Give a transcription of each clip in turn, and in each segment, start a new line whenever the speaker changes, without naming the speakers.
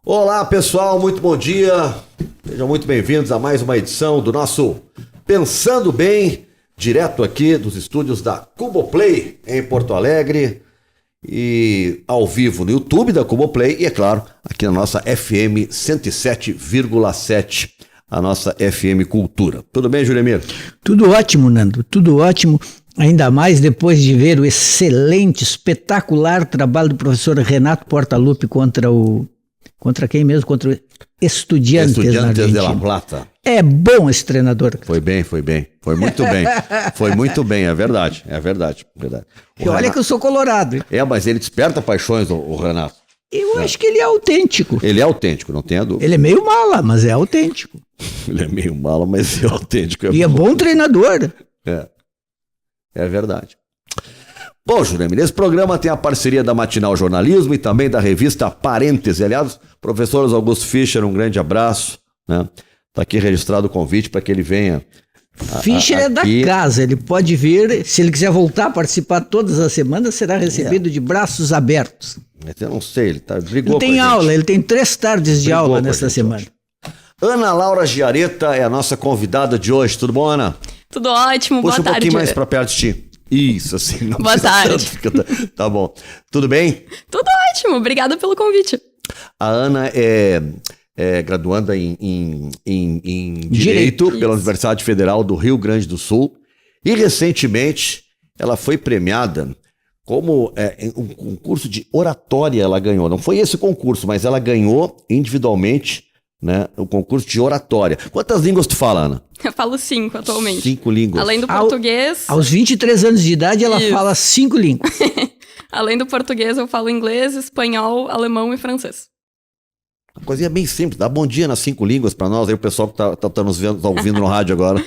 Olá pessoal, muito bom dia, sejam muito bem-vindos a mais uma edição do nosso Pensando Bem, direto aqui dos estúdios da Cuboplay em Porto Alegre e ao vivo no YouTube da Cuboplay e, é claro, aqui na nossa FM 107,7, a nossa FM Cultura. Tudo bem, Juremir?
Tudo ótimo, Nando, tudo ótimo, ainda mais depois de ver o excelente, espetacular trabalho do professor Renato Portaluppi contra quem mesmo? Contra o Estudiantes na Argentina.
de La Plata.
É bom esse treinador.
Foi muito bem, é verdade.
E olha que eu sou colorado.
Mas ele desperta paixões, o Renato.
Eu acho que ele é autêntico.
Ele é autêntico, não tenha dúvida.
Ele é meio mala, mas é autêntico.
Ele é meio mala, mas é autêntico.
E é bom treinador.
É verdade. Bom, Juremir, esse programa tem a parceria da Matinal Jornalismo e também da revista Parêntese. Aliás, professor Augusto Fischer, um grande abraço, né? Tá aqui registrado o convite para que ele venha.
Fischer é da casa, ele pode vir, se ele quiser voltar a participar todas as semanas, será recebido de braços abertos.
Eu não sei, ele brigou
com a gente. Ele tem aula, ele tem 3 tardes de aula nesta semana.
Ana Laura Giaretta é a nossa convidada de hoje. Tudo bom, Ana?
Tudo ótimo, boa tarde.
Puxa um pouquinho mais para perto de ti. Isso, assim. Não
boa tarde.
Tá bom. Tudo bem?
Tudo ótimo, obrigada pelo convite.
A Ana é graduanda em Direito pela Universidade Federal do Rio Grande do Sul e recentemente ela foi premiada como um concurso de oratória. Ela ganhou, não foi esse concurso, mas ela ganhou individualmente, né, o concurso de oratória. Quantas línguas tu fala, Ana?
Eu falo 5 atualmente.
5 línguas.
Além do português...
Aos 23 anos de idade ela fala 5 línguas.
Além do português eu falo inglês, espanhol, alemão e francês.
Uma coisinha bem simples, dá bom dia nas 5 línguas pra nós, aí o pessoal que tá nos vendo, tá ouvindo no rádio agora.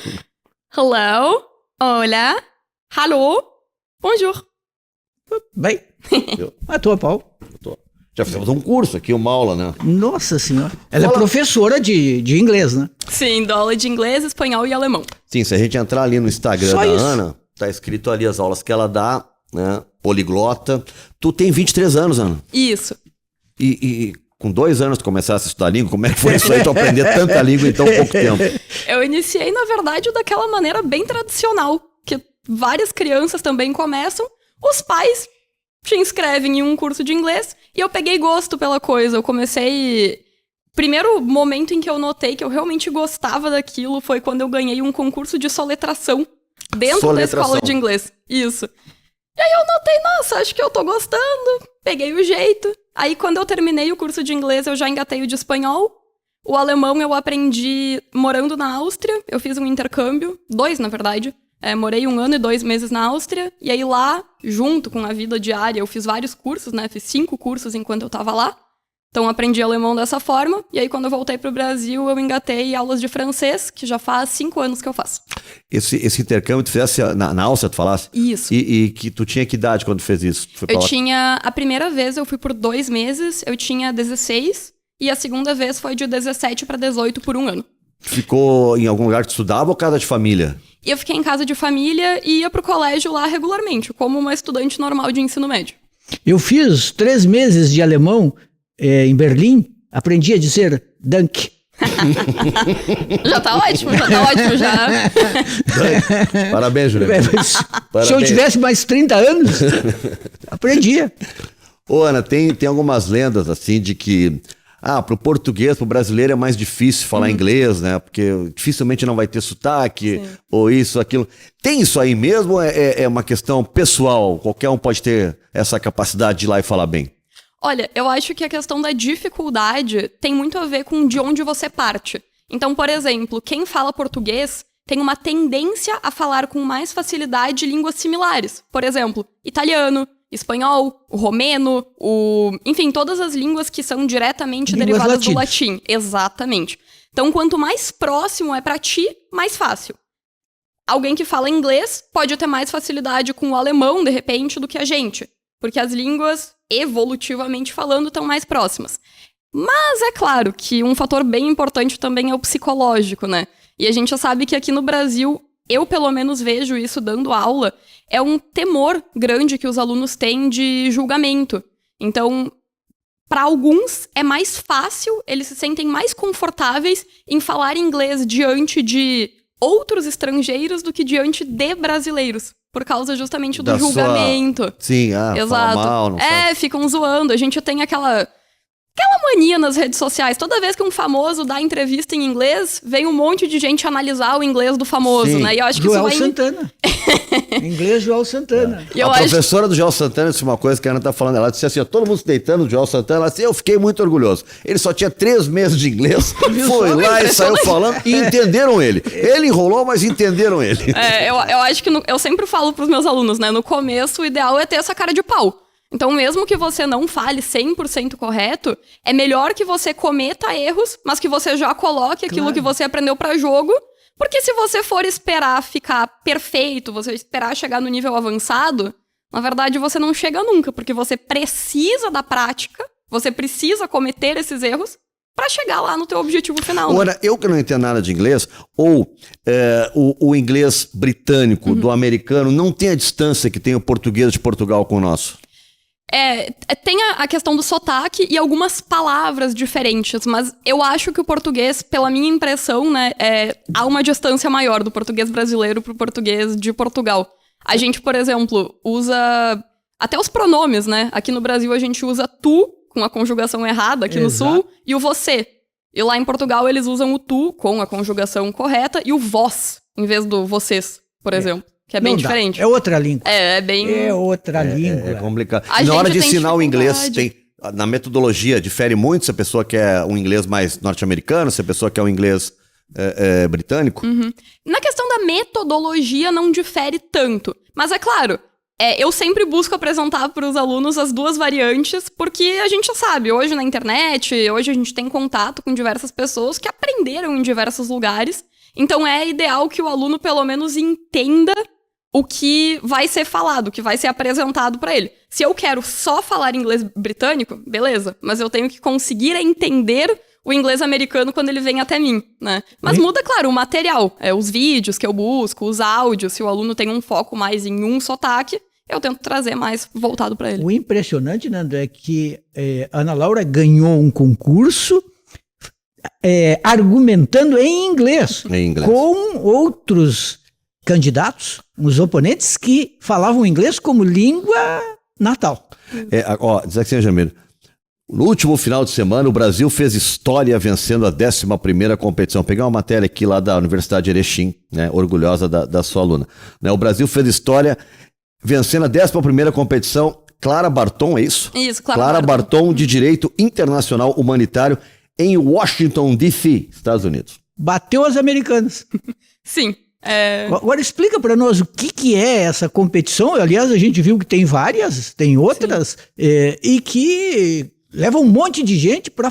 Hello, hola, hello, bonjour.
Bem, a tua pau.
Já fizemos um curso aqui, uma aula, né?
Nossa senhora. Ela é professora de inglês, né?
Sim, dou aula de inglês, espanhol e alemão.
Sim, se a gente entrar ali no Instagram da Ana, tá escrito ali as aulas que ela dá, né? Poliglota. Tu tem 23 anos, Ana.
Isso.
E com 2 anos tu começasse a estudar língua, como é que foi isso aí, tu aprender tanta língua em tão pouco tempo?
Eu iniciei, na verdade, daquela maneira bem tradicional, que várias crianças também começam, os pais te inscrevem em um curso de inglês e eu peguei gosto pela coisa. Eu comecei... Primeiro momento em que eu notei que eu realmente gostava daquilo foi quando eu ganhei um concurso de soletração dentro da escola de inglês. Isso. E aí eu notei, nossa, acho que eu tô gostando. Peguei o jeito. Aí quando eu terminei o curso de inglês, eu já engatei o de espanhol. O alemão eu aprendi morando na Áustria. Eu fiz um intercâmbio, 2 na verdade. Morei 1 ano e 2 meses na Áustria, e aí lá, junto com a vida diária, eu fiz vários cursos, né? Fiz 5 cursos enquanto eu tava lá. Então aprendi alemão dessa forma, e aí quando eu voltei pro Brasil, eu engatei aulas de francês, que já faz 5 anos que eu faço.
Esse intercâmbio tu fizesse na Áustria, tu falasse?
Isso.
E que tu tinha que idade quando fez isso?
A primeira vez eu fui por 2 meses, eu tinha 16, e a segunda vez foi de 17 para 18 por 1 ano.
Ficou em algum lugar que tu estudava ou casa de família?
Eu fiquei em casa de família e ia pro colégio lá regularmente, como uma estudante normal de ensino médio.
Eu fiz 3 meses de alemão em Berlim, aprendi a dizer Danke.
Já tá ótimo já.
Parabéns, Juliano.
Se eu tivesse mais 30 anos, aprendia.
Ô, Ana, tem algumas lendas assim de que pro português, pro brasileiro é mais difícil falar inglês, né? Porque dificilmente não vai ter sotaque, sim, ou isso, aquilo. Tem isso aí mesmo ou é uma questão pessoal? Qualquer um pode ter essa capacidade de ir lá e falar bem?
Olha, eu acho que a questão da dificuldade tem muito a ver com de onde você parte. Então, por exemplo, quem fala português tem uma tendência a falar com mais facilidade línguas similares. Por exemplo, italiano, espanhol, o romeno, enfim, todas as línguas que são diretamente derivadas do latim. Exatamente. Então, quanto mais próximo é pra ti, mais fácil. Alguém que fala inglês pode ter mais facilidade com o alemão, de repente, do que a gente. Porque as línguas, evolutivamente falando, estão mais próximas. Mas é claro que um fator bem importante também é o psicológico, né? E a gente já sabe que aqui no Brasil, eu pelo menos vejo isso dando aula, é um temor grande que os alunos têm de julgamento. Então, para alguns é mais fácil, eles se sentem mais confortáveis em falar inglês diante de outros estrangeiros do que diante de brasileiros. Por causa justamente do julgamento.
Sim,
exato.
Fala mal, não sabe.
Ficam zoando. A gente tem aquela mania nas redes sociais. Toda vez que um famoso dá entrevista em inglês, vem um monte de gente analisar o inglês do famoso,
Sim.
né? E eu acho que
Joel
isso vai...
Santana. Em inglês, Joel Santana.
Professora do Joel Santana disse uma coisa que a Ana tá falando. Ela disse assim, ó, todo mundo se deitando do Joel Santana. Ela disse, eu fiquei muito orgulhoso. Ele só tinha 3 meses de inglês. Foi lá e saiu falando e entenderam ele. Ele enrolou, mas entenderam ele.
Eu acho que eu sempre falo pros meus alunos, né? No começo, o ideal é ter essa cara de pau. Então, mesmo que você não fale 100% correto, é melhor que você cometa erros, mas que você já coloque aquilo que você aprendeu para jogo, porque se você for esperar ficar perfeito, você esperar chegar no nível avançado, na verdade você não chega nunca, porque você precisa da prática, você precisa cometer esses erros para chegar lá no teu objetivo final.
Agora, eu que não entendo nada de inglês, ou o inglês britânico do americano não tem a distância que tem o português de Portugal com o nosso?
Tem a questão do sotaque e algumas palavras diferentes, mas eu acho que o português, pela minha impressão, né, há uma distância maior do português brasileiro pro português de Portugal. A gente, por exemplo, usa até os pronomes, né? Aqui no Brasil a gente usa tu, com a conjugação errada aqui no Sul, e o você. E lá em Portugal eles usam o tu, com a conjugação correta, e o vós, em vez do vocês, por exemplo. Que é bem diferente.
É outra língua.
É bem...
É outra língua.
É complicado. Na hora de ensinar o inglês, na metodologia, difere muito se a pessoa quer um inglês mais norte-americano, se a pessoa quer um inglês britânico?
Na questão da metodologia, não difere tanto. Mas é claro, eu sempre busco apresentar para os alunos as duas variantes, porque a gente já sabe, hoje na internet, hoje a gente tem contato com diversas pessoas que aprenderam em diversos lugares. Então é ideal que o aluno pelo menos entenda o que vai ser falado, o que vai ser apresentado para ele. Se eu quero só falar inglês britânico, beleza, mas eu tenho que conseguir entender o inglês americano quando ele vem até mim, né? Mas muda, claro, o material, os vídeos que eu busco, os áudios, se o aluno tem um foco mais em um sotaque, eu tento trazer mais voltado para ele.
O impressionante, Nando, é que a Ana Laura ganhou um concurso argumentando em inglês, com outros candidatos, os oponentes que falavam inglês como língua natal.
Diz aqui, Jamil, no último final de semana, o Brasil fez história vencendo a 11ª competição. Peguei uma matéria aqui lá da Universidade de Erechim, né, orgulhosa da sua aluna. Né, o Brasil fez história vencendo a 11ª competição. Clara Barton, é isso?
Isso,
Clara Barton, de Direito Internacional Humanitário, em Washington, D.C., Estados Unidos.
Bateu as americanas.
Sim.
Agora explica para nós o que é essa competição. Aliás, a gente viu que tem várias, tem outras, e que leva um monte de gente para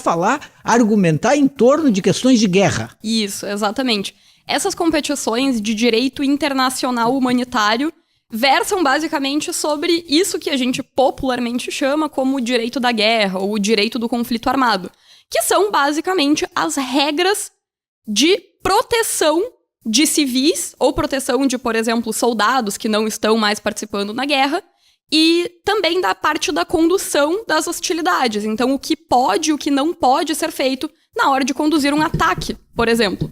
argumentar em torno de questões de guerra.
Isso, exatamente. Essas competições de direito internacional humanitário versam basicamente sobre isso que a gente popularmente chama como o direito da guerra ou o direito do conflito armado, que são basicamente as regras de proteção de civis ou proteção de, por exemplo, soldados que não estão mais participando na guerra e também da parte da condução das hostilidades. Então, o que pode e o que não pode ser feito na hora de conduzir um ataque, por exemplo.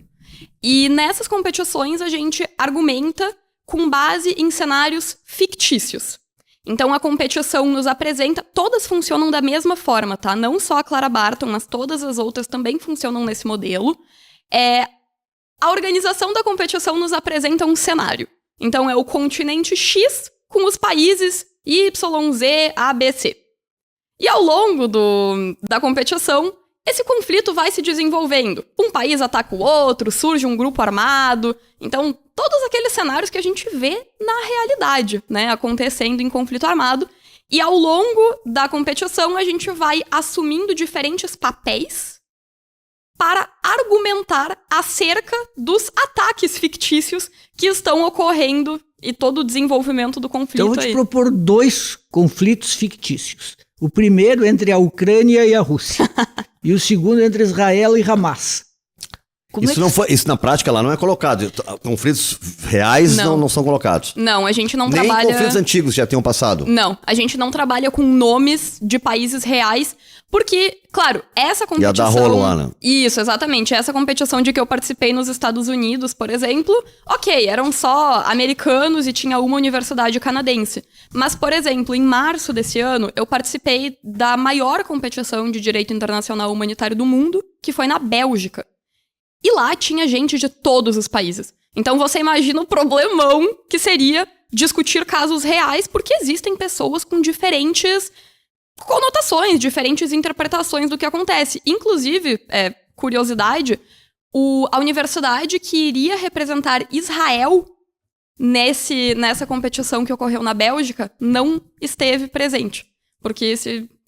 E nessas competições a gente argumenta com base em cenários fictícios. Então, a competição nos apresenta, todas funcionam da mesma forma, tá? Não só a Clara Barton, mas todas as outras também funcionam nesse modelo. A organização da competição nos apresenta um cenário. Então, é o continente X com os países Y, Z, A, B, C. E ao longo da competição, esse conflito vai se desenvolvendo. Um país ataca o outro, surge um grupo armado. Então, todos aqueles cenários que a gente vê na realidade, né, acontecendo em conflito armado. E ao longo da competição, a gente vai assumindo diferentes papéis para argumentar acerca dos ataques fictícios que estão ocorrendo e todo o desenvolvimento do conflito.
Então, eu vou te propor 2 conflitos fictícios. O primeiro entre a Ucrânia e a Rússia. E o segundo entre Israel e Hamas.
Isso na prática lá não é colocado. Conflitos reais não são colocados.
Não, a gente não
Nem
trabalha...
conflitos antigos já tenham passado.
Não, a gente não trabalha com nomes de países reais, porque, claro, essa competição...
Ia dar rolo lá, né?
Isso, exatamente. Essa competição de que eu participei nos Estados Unidos, por exemplo, ok, eram só americanos e tinha uma universidade canadense. Mas, por exemplo, em março desse ano, eu participei da maior competição de direito internacional humanitário do mundo, que foi na Bélgica. E lá tinha gente de todos os países. Então você imagina o problemão que seria discutir casos reais, porque existem pessoas com diferentes conotações, diferentes interpretações do que acontece. Inclusive, curiosidade, a universidade que iria representar Israel nessa competição que ocorreu na Bélgica não esteve presente. Porque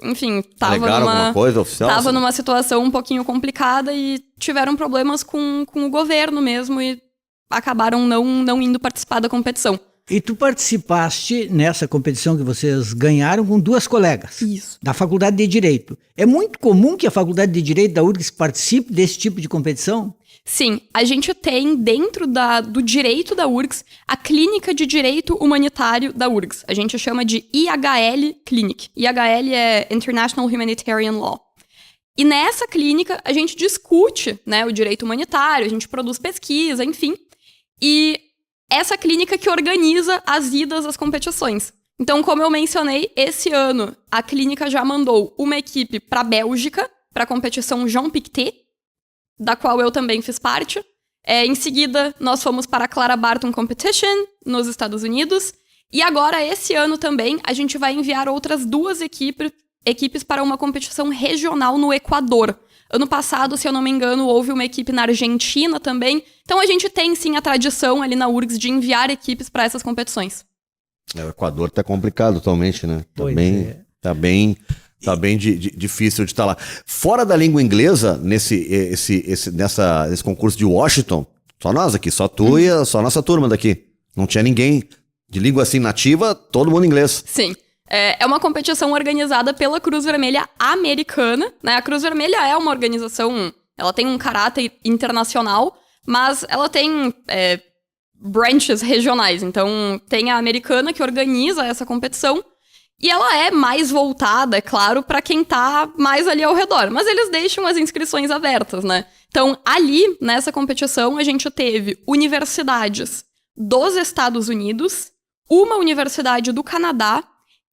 enfim, tava numa situação um pouquinho complicada e tiveram problemas com o governo mesmo e acabaram não indo participar da competição.
E tu participaste nessa competição que vocês ganharam com 2 colegas.
Isso.
Da Faculdade de Direito. É muito comum que a Faculdade de Direito da URGS participe desse tipo de competição?
Sim, a gente tem dentro do direito da URGS a Clínica de Direito Humanitário da URGS. A gente chama de IHL Clinic. IHL é International Humanitarian Law. E nessa clínica a gente discute, né, o direito humanitário, a gente produz pesquisa, enfim. E essa clínica que organiza as idas às competições. Então, como eu mencionei, esse ano a clínica já mandou uma equipe para a Bélgica, para a competição Jean Pictet, da qual eu também fiz parte. Em seguida, nós fomos para a Clara Barton Competition, nos Estados Unidos. E agora, esse ano também, a gente vai enviar outras 2 equipes para uma competição regional no Equador. Ano passado, se eu não me engano, houve uma equipe na Argentina também. Então, a gente tem, sim, a tradição ali na URGS de enviar equipes para essas competições.
O Equador tá complicado atualmente, né? Tá bem difícil de estar lá. Fora da língua inglesa, nesse concurso de Washington, só nós aqui, só tu e só a nossa turma daqui. Não tinha ninguém de língua assim nativa, todo mundo inglês.
Sim. É uma competição organizada pela Cruz Vermelha Americana, né? A Cruz Vermelha é uma organização, ela tem um caráter internacional, mas ela tem branches regionais. Então, tem a americana que organiza essa competição, e ela é mais voltada, é claro, para quem tá mais ali ao redor. Mas eles deixam as inscrições abertas, né? Então, ali, nessa competição, a gente teve universidades dos Estados Unidos, uma universidade do Canadá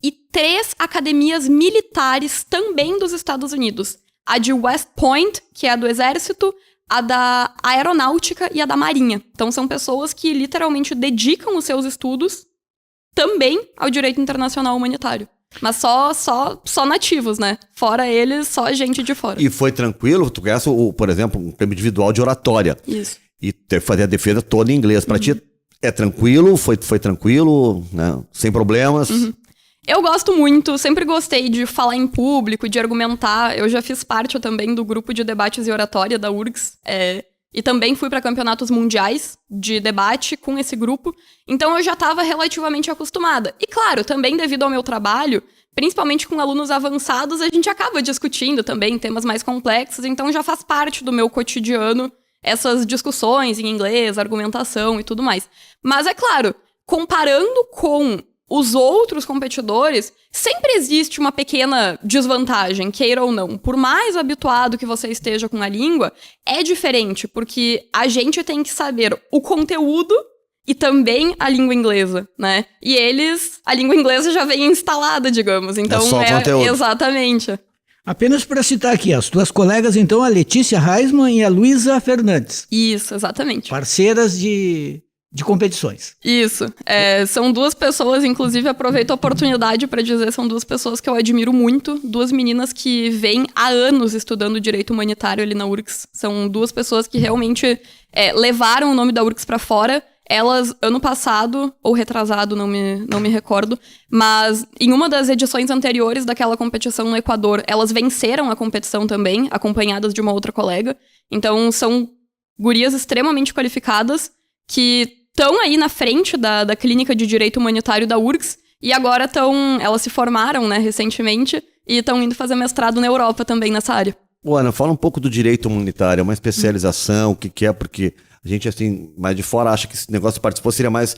e 3 academias militares também dos Estados Unidos. A de West Point, que é a do Exército, a da Aeronáutica e a da Marinha. Então, são pessoas que literalmente dedicam os seus estudos também ao direito internacional humanitário. Mas só nativos, né? Fora eles, só gente de fora.
E foi tranquilo? Tu conhece, por exemplo, um prêmio individual de oratória.
Isso.
E teve que fazer a defesa toda em inglês. Pra ti é tranquilo? Foi tranquilo? Né? Sem problemas?
Eu gosto muito, sempre gostei de falar em público, de argumentar. Eu já fiz parte também do grupo de debates e oratória da URGS. E também fui para campeonatos mundiais de debate com esse grupo. Então eu já estava relativamente acostumada. E claro, também devido ao meu trabalho, principalmente com alunos avançados, a gente acaba discutindo também temas mais complexos. Então já faz parte do meu cotidiano essas discussões em inglês, argumentação e tudo mais. Mas é claro, comparando com os outros competidores, sempre existe uma pequena desvantagem, queira ou não. Por mais habituado que você esteja com a língua, é diferente, porque a gente tem que saber o conteúdo e também a língua inglesa, né? E a língua inglesa já vem instalada, digamos. Então,
é só o conteúdo.
Exatamente.
Apenas para citar aqui, as tuas colegas, então, a Letícia Reisman e a Luísa Fernandes.
Isso, exatamente.
Parceiras de competições.
Isso. São 2 pessoas, inclusive aproveito a oportunidade para dizer, são 2 pessoas que eu admiro muito, 2 meninas que vêm há anos estudando direito humanitário ali na URGS. São 2 pessoas que realmente levaram o nome da URGS para fora. Elas, ano passado, ou retrasado, não me recordo, mas em uma das edições anteriores daquela competição no Equador, elas venceram a competição também, acompanhadas de uma outra colega. Então, são gurias extremamente qualificadas que estão aí na frente da Clínica de Direito Humanitário da URGS e agora elas se formaram, né, recentemente, e estão indo fazer mestrado na Europa também nessa área.
Ana, fala um pouco do direito humanitário, é uma especialização, o que é, porque a gente, assim, mais de fora acha que esse negócio de participar seria mais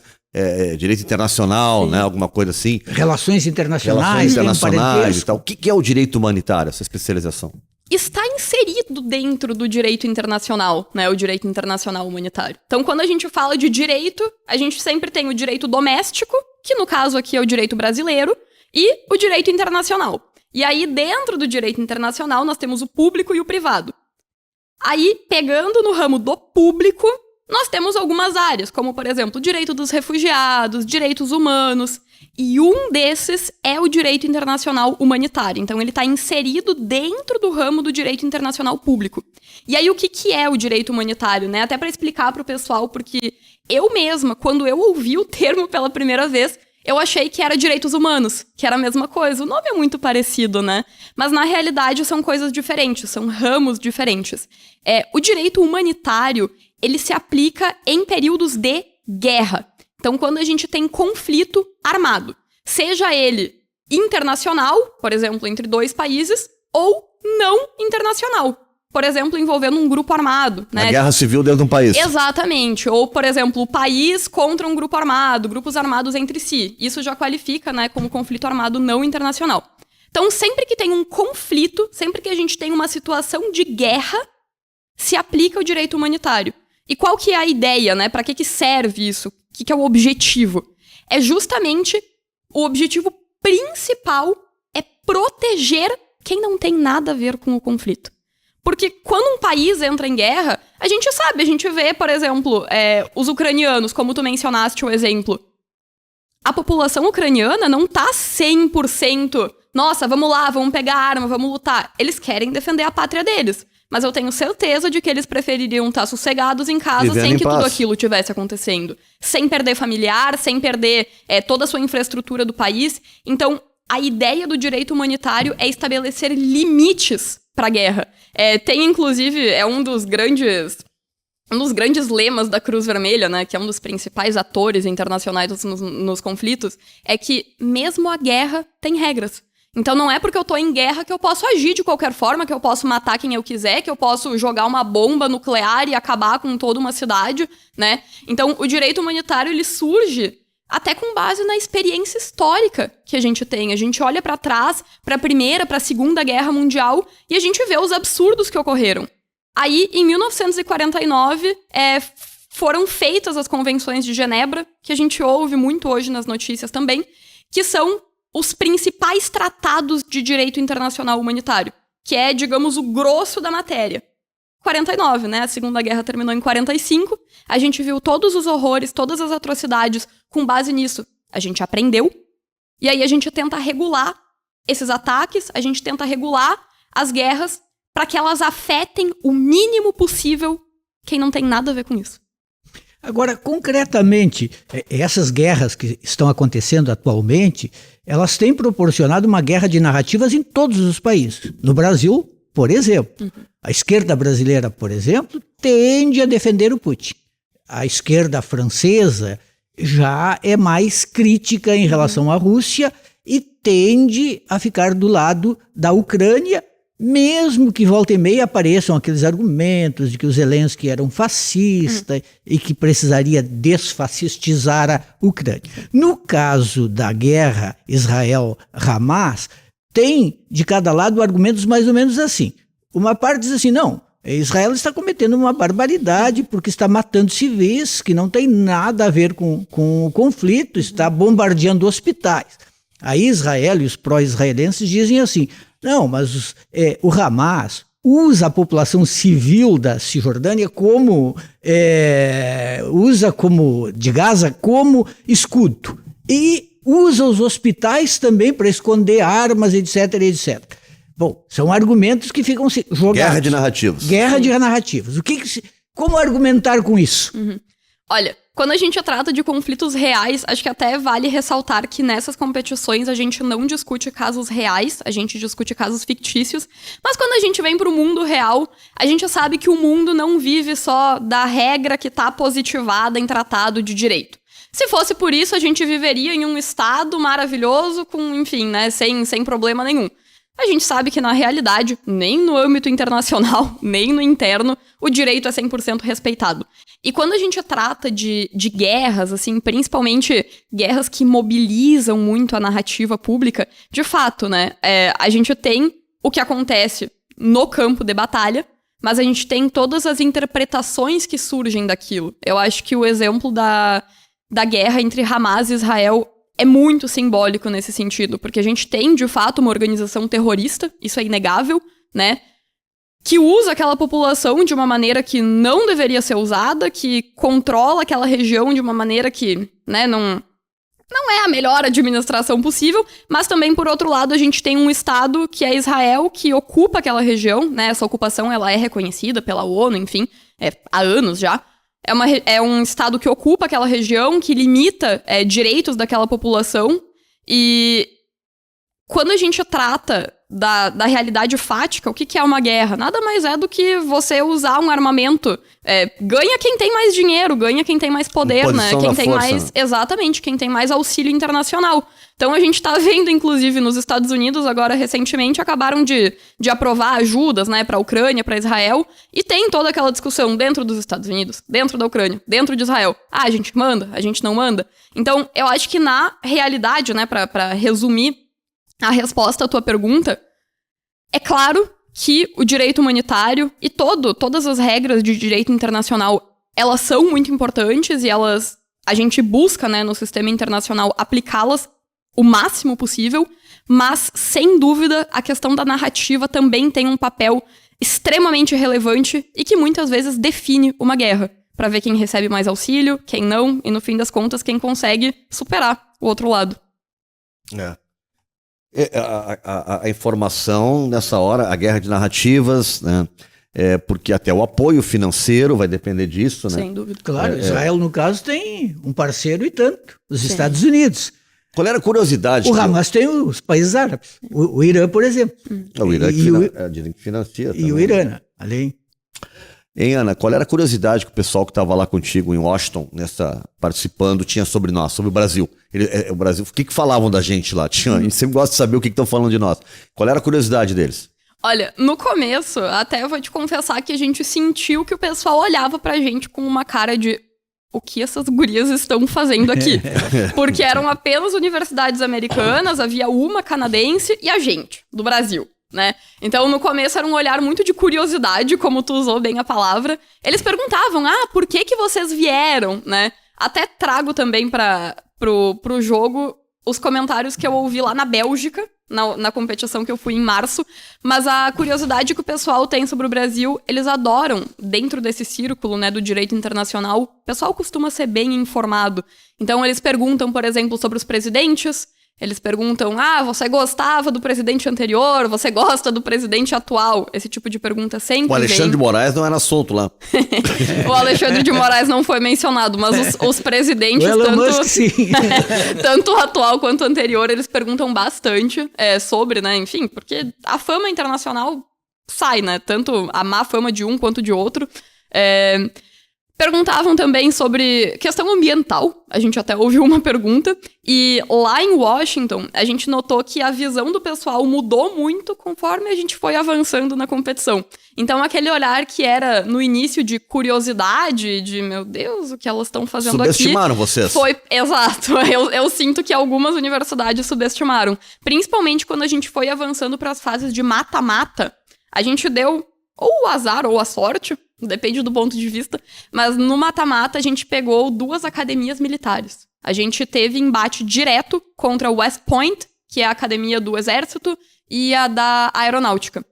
direito internacional, né? Alguma coisa assim.
Relações internacionais
e tal. O que é o direito humanitário, essa especialização?
Está inserido dentro do direito internacional, né? O direito internacional humanitário. Então, quando a gente fala de direito, a gente sempre tem o direito doméstico, que no caso aqui é o direito brasileiro, e o direito internacional. E aí, dentro do direito internacional, nós temos o público e o privado. Aí, pegando no ramo do público, nós temos algumas áreas, como, por exemplo, o direito dos refugiados, direitos humanos, e um desses é o direito internacional humanitário. Então, ele está inserido dentro do ramo do direito internacional público. E aí, o que é o direito humanitário, né? Até para explicar para o pessoal, porque eu mesma, quando eu ouvi o termo pela primeira vez, eu achei que era direitos humanos, que era a mesma coisa. O nome é muito parecido, né? Mas, na realidade, são coisas diferentes, são ramos diferentes. O direito humanitário, ele se aplica em períodos de guerra. Então, quando a gente tem conflito armado, seja ele internacional, por exemplo, entre dois países, ou não internacional. Por exemplo, envolvendo um grupo armado, né?
A guerra civil dentro de um país.
Exatamente. Ou, por exemplo, o país contra um grupo armado, grupos armados entre si. Isso já qualifica, né, como conflito armado não internacional. Então, sempre que tem um conflito, sempre que a gente tem uma situação de guerra, se aplica o direito humanitário. E qual que é a ideia, né? Para que serve isso? O que é o objetivo? É justamente o objetivo principal é proteger quem não tem nada a ver com o conflito. Porque quando um país entra em guerra, a gente sabe, a gente vê, por exemplo, os ucranianos, como tu mencionaste o exemplo. A população ucraniana não tá 100%, nossa, vamos lá, vamos pegar arma, vamos lutar. Eles querem defender a pátria deles. Mas eu tenho certeza de que eles prefeririam estar sossegados em casa sem que tudo aquilo tivesse acontecendo. Sem perder familiar, sem perder toda a sua infraestrutura do país. Então, a ideia do direito humanitário é estabelecer limites para a guerra. Tem, inclusive, um dos grandes lemas da Cruz Vermelha, né, que é um dos principais atores internacionais nos conflitos, é que mesmo a guerra tem regras. Então não é porque eu tô em guerra que eu posso agir de qualquer forma, que eu posso matar quem eu quiser, que eu posso jogar uma bomba nuclear e acabar com toda uma cidade, né? Então o direito humanitário, ele surge até com base na experiência histórica que a gente tem. A gente olha para trás, para a Primeira, para a Segunda Guerra Mundial, e a gente vê os absurdos que ocorreram. Aí, em 1949, foram feitas as Convenções de Genebra, que a gente ouve muito hoje nas notícias também, que são os principais tratados de direito internacional humanitário, que é, digamos, o grosso da matéria. 49, né? A Segunda Guerra terminou em 45. A gente viu todos os horrores, todas as atrocidades com base nisso. A gente aprendeu. E aí a gente tenta regular esses ataques, a gente tenta regular as guerras para que elas afetem o mínimo possível quem não tem nada a ver com isso.
Agora, concretamente, essas guerras que estão acontecendo atualmente, elas têm proporcionado uma guerra de narrativas em todos os países. No Brasil, por exemplo, a esquerda brasileira, por exemplo, tende a defender o Putin. A esquerda francesa já é mais crítica em relação à Rússia e tende a ficar do lado da Ucrânia, mesmo que volta e meia apareçam aqueles argumentos de que o Zelensky era um fascista e que precisaria desfascistizar a Ucrânia. No caso da guerra Israel-Hamas, tem de cada lado argumentos mais ou menos assim. Uma parte diz assim, não, Israel está cometendo uma barbaridade porque está matando civis, que não tem nada a ver com o conflito, está bombardeando hospitais. Aí Israel e os pró-israelenses dizem assim, não, mas o Hamas usa a população civil da Cisjordânia de Gaza como escudo. E usa os hospitais também para esconder armas, etc, etc. Bom, são argumentos que ficam jogados.
Guerra de narrativas.
Guerra de narrativas. Como argumentar com isso?
Olha, quando a gente trata de conflitos reais, acho que até vale ressaltar que nessas competições a gente não discute casos reais, a gente discute casos fictícios, mas quando a gente vem pro mundo real, a gente sabe que o mundo não vive só da regra que tá positivada em tratado de direito. Se fosse por isso, a gente viveria em um estado maravilhoso, com, enfim, né, sem problema nenhum. A gente sabe que, na realidade, nem no âmbito internacional, nem no interno, o direito é 100% respeitado. E quando a gente trata de guerras, assim, principalmente guerras que mobilizam muito a narrativa pública, de fato, né, a gente tem o que acontece no campo de batalha, mas a gente tem todas as interpretações que surgem daquilo. Eu acho que o exemplo da guerra entre Hamas e Israel é muito simbólico nesse sentido, porque a gente tem, de fato, uma organização terrorista, isso é inegável, né, que usa aquela população de uma maneira que não deveria ser usada, que controla aquela região de uma maneira que, né, não é a melhor administração possível, mas também, por outro lado, a gente tem um Estado que é Israel, que ocupa aquela região, né, essa ocupação ela é reconhecida pela ONU, enfim, há anos já. É um Estado que ocupa aquela região, que limita direitos daquela população. E quando a gente trata da realidade fática, o que é uma guerra? Nada mais é do que você usar um armamento. Ganha quem tem mais dinheiro, ganha quem tem mais poder, né? Quem tem mais. Exatamente, quem tem mais auxílio internacional. Então a gente tá vendo, inclusive, nos Estados Unidos, agora recentemente, acabaram de aprovar ajudas, né, pra Ucrânia, pra Israel, e tem toda aquela discussão dentro dos Estados Unidos, dentro da Ucrânia, dentro de Israel. A gente manda, a gente não manda. Então, eu acho que na realidade, né, pra resumir a resposta à tua pergunta, é claro que o direito humanitário e todas as regras de direito internacional, elas são muito importantes e a gente busca, né, no sistema internacional, aplicá-las o máximo possível, mas, sem dúvida, a questão da narrativa também tem um papel extremamente relevante e que muitas vezes define uma guerra, para ver quem recebe mais auxílio, quem não, e no fim das contas, quem consegue superar o outro lado.
A informação, nessa hora, a guerra de narrativas, né? Porque até o apoio financeiro vai depender disso, né?
Sem dúvida.
Claro, Israel, no caso, tem um parceiro e tanto, os Estados Unidos.
Qual era a curiosidade?
O Hamas tem os países árabes, o Irã, por exemplo.
O Irã que financia também.
E o Irã, além.
Hein, Ana, qual era a curiosidade que o pessoal que estava lá contigo em Washington, participando, tinha sobre nós, sobre o Brasil? O Brasil, o que falavam da gente lá? A gente sempre gosta de saber o que estão falando de nós. Qual era a curiosidade deles?
Olha, no começo, até eu vou te confessar que a gente sentiu que o pessoal olhava pra gente com uma cara de o que essas gurias estão fazendo aqui? Porque eram apenas universidades americanas, havia uma canadense e a gente, do Brasil, né? Então, no começo era um olhar muito de curiosidade, como tu usou bem a palavra. Eles perguntavam, por que vocês vieram, né? Até trago também pro jogo os comentários que eu ouvi lá na Bélgica, na competição que eu fui em março, mas a curiosidade que o pessoal tem sobre o Brasil, eles adoram, dentro desse círculo, né, do direito internacional, o pessoal costuma ser bem informado. Então eles perguntam, por exemplo, sobre os presidentes, eles perguntam, você gostava do presidente anterior, você gosta do presidente atual? Esse tipo de pergunta sempre
O Alexandre de Moraes não era assunto lá.
O Alexandre de Moraes não foi mencionado, mas os presidentes, tanto o atual quanto o anterior, eles perguntam bastante sobre, né, enfim, porque a fama internacional sai, né, tanto a má fama de um quanto de outro. Perguntavam também sobre questão ambiental, a gente até ouviu uma pergunta, e lá em Washington, a gente notou que a visão do pessoal mudou muito conforme a gente foi avançando na competição. Então, aquele olhar que era no início de curiosidade, de, meu Deus, o que elas estão fazendo aqui...
Subestimaram vocês.
Exato, eu sinto que algumas universidades subestimaram. Principalmente quando a gente foi avançando para as fases de mata-mata, a gente deu ou o azar ou a sorte, depende do ponto de vista, mas no mata-mata a gente pegou 2 academias militares. A gente teve embate direto contra o West Point, que é a academia do exército, e a da aeronáutica.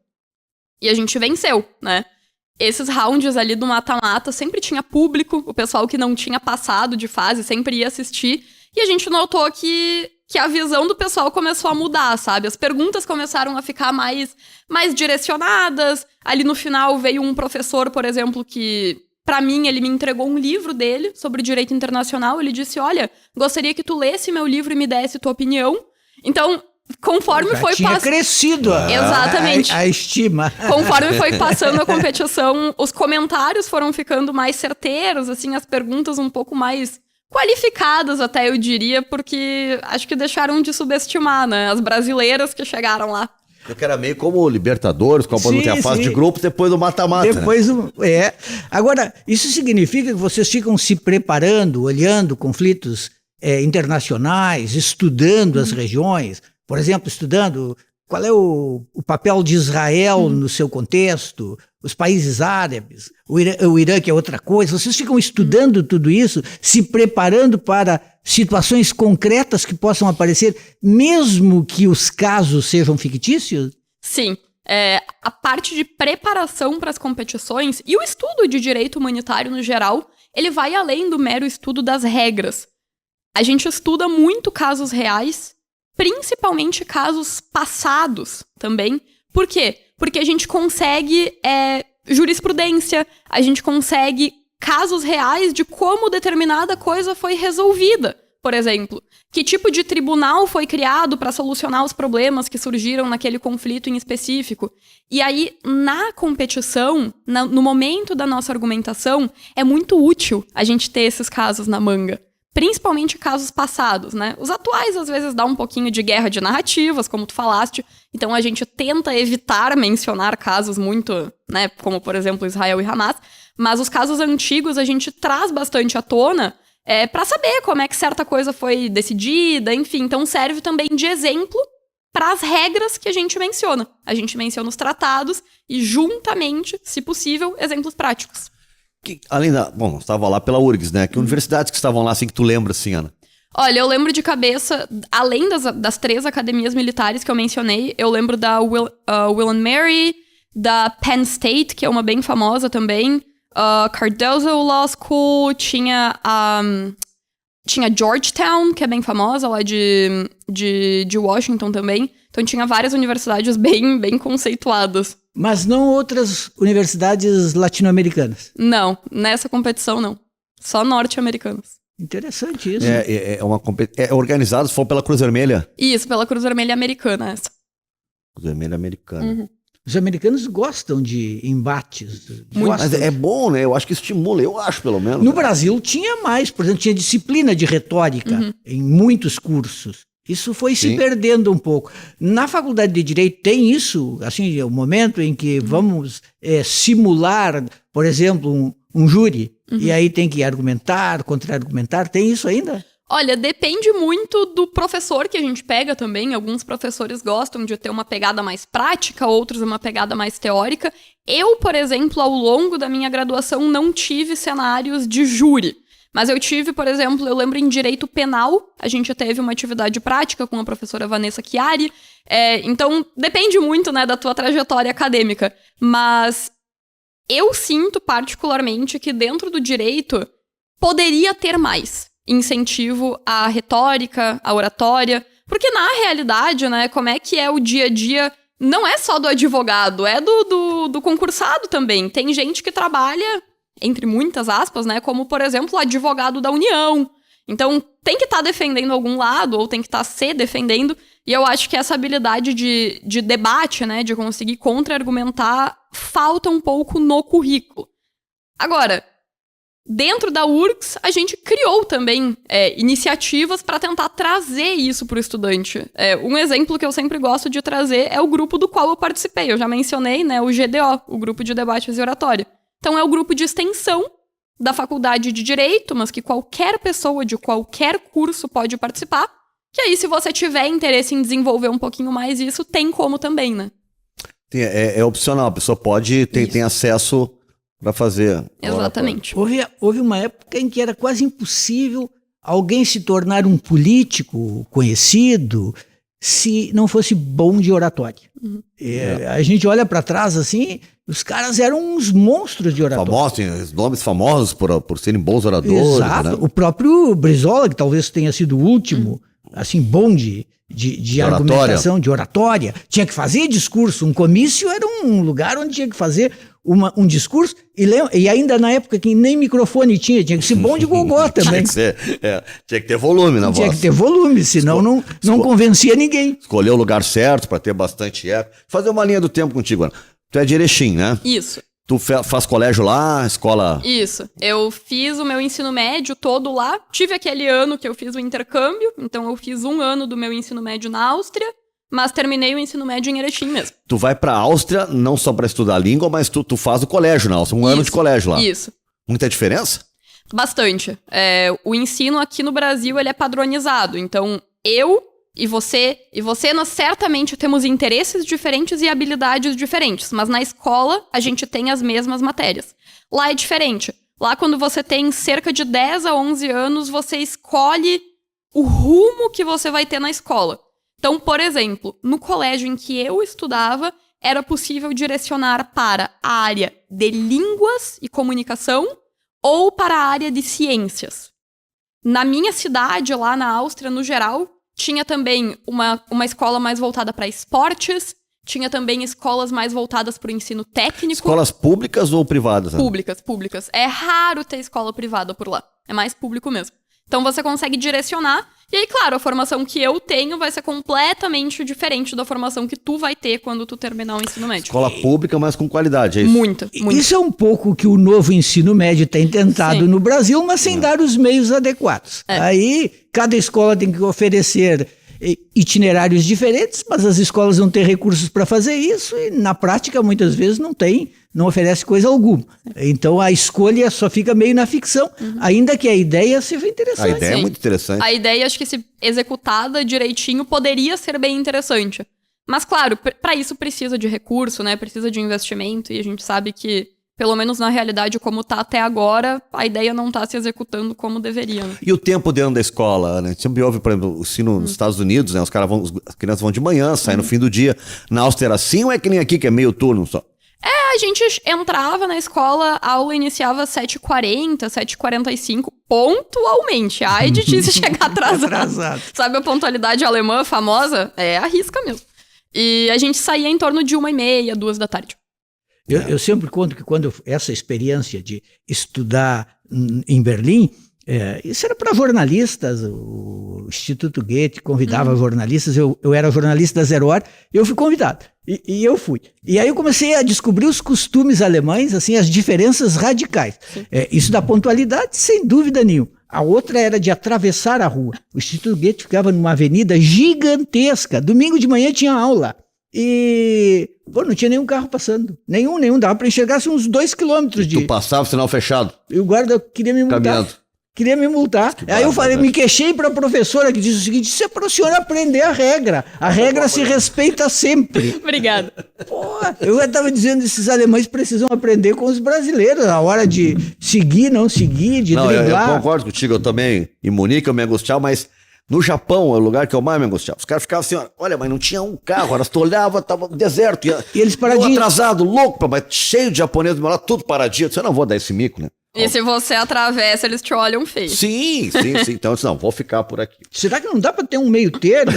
E a gente venceu, né? Esses rounds ali do mata-mata sempre tinha público, o pessoal que não tinha passado de fase sempre ia assistir, e a gente notou que a visão do pessoal começou a mudar, sabe? As perguntas começaram a ficar mais direcionadas. Ali no final veio um professor, por exemplo, que, pra mim, ele me entregou um livro dele sobre direito internacional. Ele disse, olha, gostaria que tu lesse meu livro e me desse tua opinião. Então, conforme foi
tinha crescido
exatamente.
A estima.
Conforme foi passando a competição, os comentários foram ficando mais certeiros, assim, as perguntas um pouco mais qualificadas, até eu diria, porque acho que deixaram de subestimar, né? As brasileiras que chegaram lá.
Porque era meio como Libertadores, Copa do Mundo, tem a fase de grupo, depois do mata-mata.
Depois, né? Agora, isso significa que vocês ficam se preparando, olhando conflitos internacionais, estudando as regiões, por exemplo, estudando qual é o papel de Israel no seu contexto, os países árabes, o Irã, que é outra coisa. Vocês ficam estudando tudo isso, se preparando para situações concretas que possam aparecer, mesmo que os casos sejam fictícios?
Sim. A parte de preparação para as competições e o estudo de direito humanitário no geral, ele vai além do mero estudo das regras. A gente estuda muito casos reais, principalmente casos passados também. Por quê? Porque a gente consegue jurisprudência, a gente consegue casos reais de como determinada coisa foi resolvida. Por exemplo, que tipo de tribunal foi criado para solucionar os problemas que surgiram naquele conflito em específico. E aí, na competição, no momento da nossa argumentação, é muito útil a gente ter esses casos na manga. Principalmente casos passados, né? Os atuais, às vezes, dá um pouquinho de guerra de narrativas, como tu falaste. Então, a gente tenta evitar mencionar casos muito, né? Como, por exemplo, Israel e Hamas. Mas os casos antigos a gente traz bastante à tona para saber como é que certa coisa foi decidida, enfim. Então, serve também de exemplo para as regras que a gente menciona. A gente menciona os tratados e, juntamente, se possível, exemplos práticos.
Além da... Bom, você estava lá pela URGS, né? Que universidades que estavam lá, assim, que tu lembra, assim, Ana?
Olha, eu lembro de cabeça, além das 3 academias militares que eu mencionei, eu lembro da Will & Mary, da Penn State, que é uma bem famosa também, Cardozo Law School, tinha Georgetown, que é bem famosa, lá de Washington também. Então tinha várias universidades bem, bem conceituadas.
Mas não outras universidades latino-americanas?
Não, nessa competição não. Só norte-americanas.
Interessante isso.
É organizado, se for pela Cruz Vermelha?
Isso, pela Cruz Vermelha Americana, essa.
Cruz Vermelha Americana.
Uhum.
Os americanos gostam de embates.
Mas é bom, né? Eu acho que estimula, eu acho, pelo menos.
No Brasil tinha mais, por exemplo, tinha disciplina de retórica em muitos cursos. Isso foi se perdendo um pouco. Na faculdade de Direito tem isso, assim, o momento em que vamos simular, por exemplo, um júri, e aí tem que argumentar, contra-argumentar, tem isso ainda?
Olha, depende muito do professor que a gente pega também. Alguns professores gostam de ter uma pegada mais prática, outros uma pegada mais teórica. Eu, por exemplo, ao longo da minha graduação não tive cenários de júri. Mas eu tive, por exemplo, eu lembro em Direito Penal, a gente teve uma atividade prática com a professora Vanessa Chiari. Então, depende muito, né, da tua trajetória acadêmica. Mas eu sinto particularmente que dentro do direito poderia ter mais incentivo à retórica, à oratória. Porque na realidade, né, como é que é o dia a dia, não é só do advogado, é do concursado também. Tem gente que trabalha, entre muitas aspas, né, como, por exemplo, o advogado da União. Então, tem que estar defendendo algum lado, ou tem que estar se defendendo, e eu acho que essa habilidade de debate, né, de conseguir contra-argumentar, falta um pouco no currículo. Agora, dentro da URGS, a gente criou também iniciativas para tentar trazer isso para o estudante. Um exemplo que eu sempre gosto de trazer é o grupo do qual eu participei. Eu já mencionei, né, o GDO, o Grupo de Debates e Oratória. Então, é o grupo de extensão da Faculdade de Direito, mas que qualquer pessoa de qualquer curso pode participar. Que aí, se você tiver interesse em desenvolver um pouquinho mais isso, tem como também, né?
É opcional, a pessoa pode, tem acesso para fazer.
Exatamente.
Houve uma época em que era quase impossível alguém se tornar um político conhecido se não fosse bom de oratória. A gente olha para trás assim, os caras eram uns monstros de oratória.
Famosos, nomes famosos por serem bons oradores.
Exato.
Né?
O próprio Brizola, que talvez tenha sido o último, assim, bom de argumentação, de oratória. Tinha que fazer discurso. Um comício era um lugar onde tinha que fazer um discurso. E ainda na época que nem microfone tinha que ser bom de gogó também.
Tinha que ter volume na voz.
Tinha que ter volume, senão não convencia ninguém.
Escolher o lugar certo para ter bastante eco. Fazer uma linha do tempo contigo, Ana. Tu é de Erechim, né?
Isso.
Tu faz colégio lá, escola...
Isso. Eu fiz o meu ensino médio todo lá. Tive aquele ano que eu fiz o intercâmbio. Então, eu fiz 1 ano do meu ensino médio na Áustria. mas terminei o ensino médio em Erechim mesmo.
Tu vai pra Áustria não só pra estudar a língua, mas tu faz o colégio na Áustria, ano de colégio lá.
Isso.
Muita diferença?
Bastante. O ensino aqui no Brasil, ele é padronizado. Então, eu e você, nós certamente temos interesses diferentes e habilidades diferentes. Mas na escola, a gente tem as mesmas matérias. Lá é diferente. Lá, quando você tem cerca de 10 a 11 anos, você escolhe o rumo que você vai ter na escola. Então, por exemplo, no colégio em que eu estudava, era possível direcionar para a área de línguas e comunicação ou para a área de ciências. Na minha cidade, lá na Áustria, no geral, tinha também uma escola mais voltada para esportes, tinha também escolas mais voltadas para o ensino técnico.
Escolas públicas ou privadas? Né?
Públicas. É raro ter escola privada por lá. É mais público mesmo. Então você consegue direcionar. E aí, claro, a formação que eu tenho vai ser completamente diferente da formação que tu vai ter quando tu terminar o ensino médio.
Escola pública, mas com qualidade, é isso?
Muita.
Isso é um pouco o que o novo ensino médio tem tentado
Sim.
no Brasil, mas sem dar os meios adequados. Aí, cada escola tem que oferecer itinerários diferentes, mas as escolas não têm recursos para fazer isso e, na prática, muitas vezes não oferece coisa alguma. Então, a escolha só fica meio na ficção, ainda que a ideia seja interessante.
A ideia é muito interessante.
A ideia, acho que se executada direitinho, poderia ser bem interessante. Mas, claro, para isso precisa de recurso, né? Precisa de investimento, e a gente sabe que, pelo menos na realidade, como tá até agora, a ideia não tá se executando como deveria. Né?
E o tempo dentro da escola, né? Sempre houve, por exemplo, o ensino nos Estados Unidos, né? As crianças vão de manhã, saem no fim do dia. Na Áustria era assim ou é que nem aqui, que é meio turno só?
A gente entrava na escola, a aula iniciava às 7h40, 7h45, pontualmente. Ai de ti se chegar atrasado. Sabe a pontualidade alemã famosa? É a risca mesmo. E a gente saía em torno de 1h30, 2 da tarde.
Eu sempre conto que quando essa experiência de estudar em Berlim, isso era para jornalistas, o Instituto Goethe convidava jornalistas, eu era jornalista da Zero Hora, eu fui convidado, e eu fui. E aí eu comecei a descobrir os costumes alemães, assim, as diferenças radicais. Isso da pontualidade, sem dúvida nenhuma. A outra era de atravessar a rua. O Instituto Goethe ficava numa avenida gigantesca, domingo de manhã tinha aula. E não tinha nenhum carro passando. Nenhum. Dava para enxergar uns 2 quilômetros de...
Tu passava, sinal fechado.
E o guarda queria me multar.
Caminhando.
Queria me multar. Aí eu falei, me queixei para a professora que disse o seguinte: isso é para o senhor aprender a regra. A regra se respeita sempre.
Obrigada.
Eu já estava dizendo, esses alemães precisam aprender com os brasileiros, na hora de seguir, não seguir, de driblar.
Eu concordo contigo, eu também, em Munique eu me angustiava, mas no Japão é o lugar que eu mais me angustiava. Os caras ficavam assim, olha, mas não tinha um carro, elas tu olhava, tava deserto.
E eles paradinhos.
Atrasado, louco, mas cheio de japonês do meu lado, tudo paradinho. Eu disse, eu não vou dar esse mico, né?
E se você atravessa, eles te olham feio.
Sim. Então eu disse, não, vou ficar por aqui.
Será que não dá para ter um meio termo?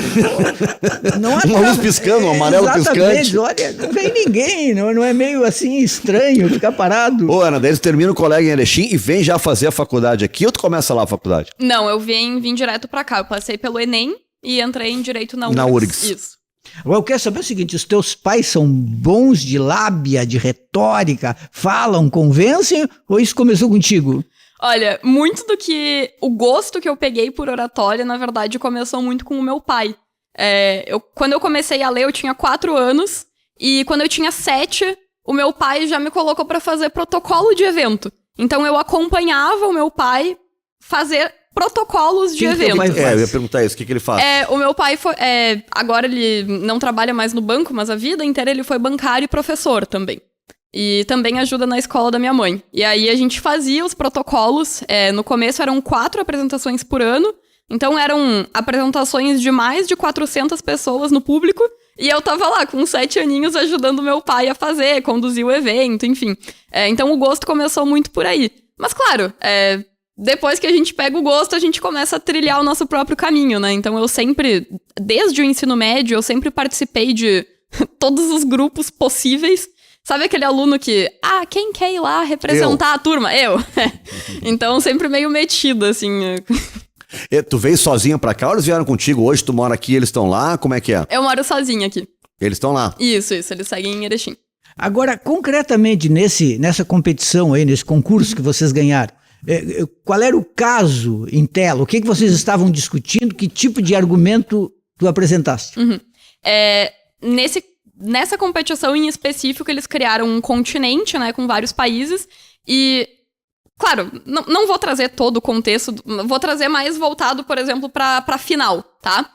Uma luz piscando, um amarelo piscante.
Olha, não vem ninguém, não é meio assim estranho ficar parado.
Ô, Ana, daí eles terminam o colégio em Erechim e vem já fazer a faculdade aqui ou tu começa lá a faculdade?
Não, eu vim direto pra cá. Eu passei pelo Enem e entrei em Direito na URGS.
Na URGS.
Isso.
Agora, eu quero saber o seguinte: os teus pais são bons de lábia, de retórica, falam, convencem, ou isso começou contigo?
Olha, muito do que... O gosto que eu peguei por oratória, na verdade, começou muito com o meu pai. Quando eu comecei a ler, eu tinha 4 anos, e quando eu tinha 7, o meu pai já me colocou pra fazer protocolo de evento. Então, eu acompanhava o meu pai fazer protocolos de evento.
Eu ia perguntar isso, o que ele faz?
O meu pai foi... agora ele não trabalha mais no banco, mas a vida inteira ele foi bancário e professor também. E também ajuda na escola da minha mãe. E aí a gente fazia os protocolos. No começo eram 4 apresentações por ano. Então eram apresentações de mais de 400 pessoas no público. E eu tava lá com 7 aninhos ajudando meu pai a fazer, conduzir o evento, enfim. Então o gosto começou muito por aí. Mas claro, depois que a gente pega o gosto, a gente começa a trilhar o nosso próprio caminho, né? Então eu sempre, desde o ensino médio, eu sempre participei de todos os grupos possíveis. Sabe aquele aluno que, quem quer ir lá representar a turma? Eu. Então sempre meio metido, assim.
Tu veio sozinha pra cá ou eles vieram contigo? Hoje tu mora aqui, eles estão lá? Como é que é?
Eu moro sozinha aqui.
Eles estão lá?
Isso, eles seguem em Erechim.
Agora, concretamente, nessa competição aí, nesse concurso que vocês ganharam, qual era o caso em tela? O que vocês estavam discutindo? Que tipo de argumento tu apresentaste?
Uhum. Nessa competição em específico, eles criaram um continente, né, com vários países. E, claro, não vou trazer todo o contexto, vou trazer mais voltado, por exemplo, pra final, tá?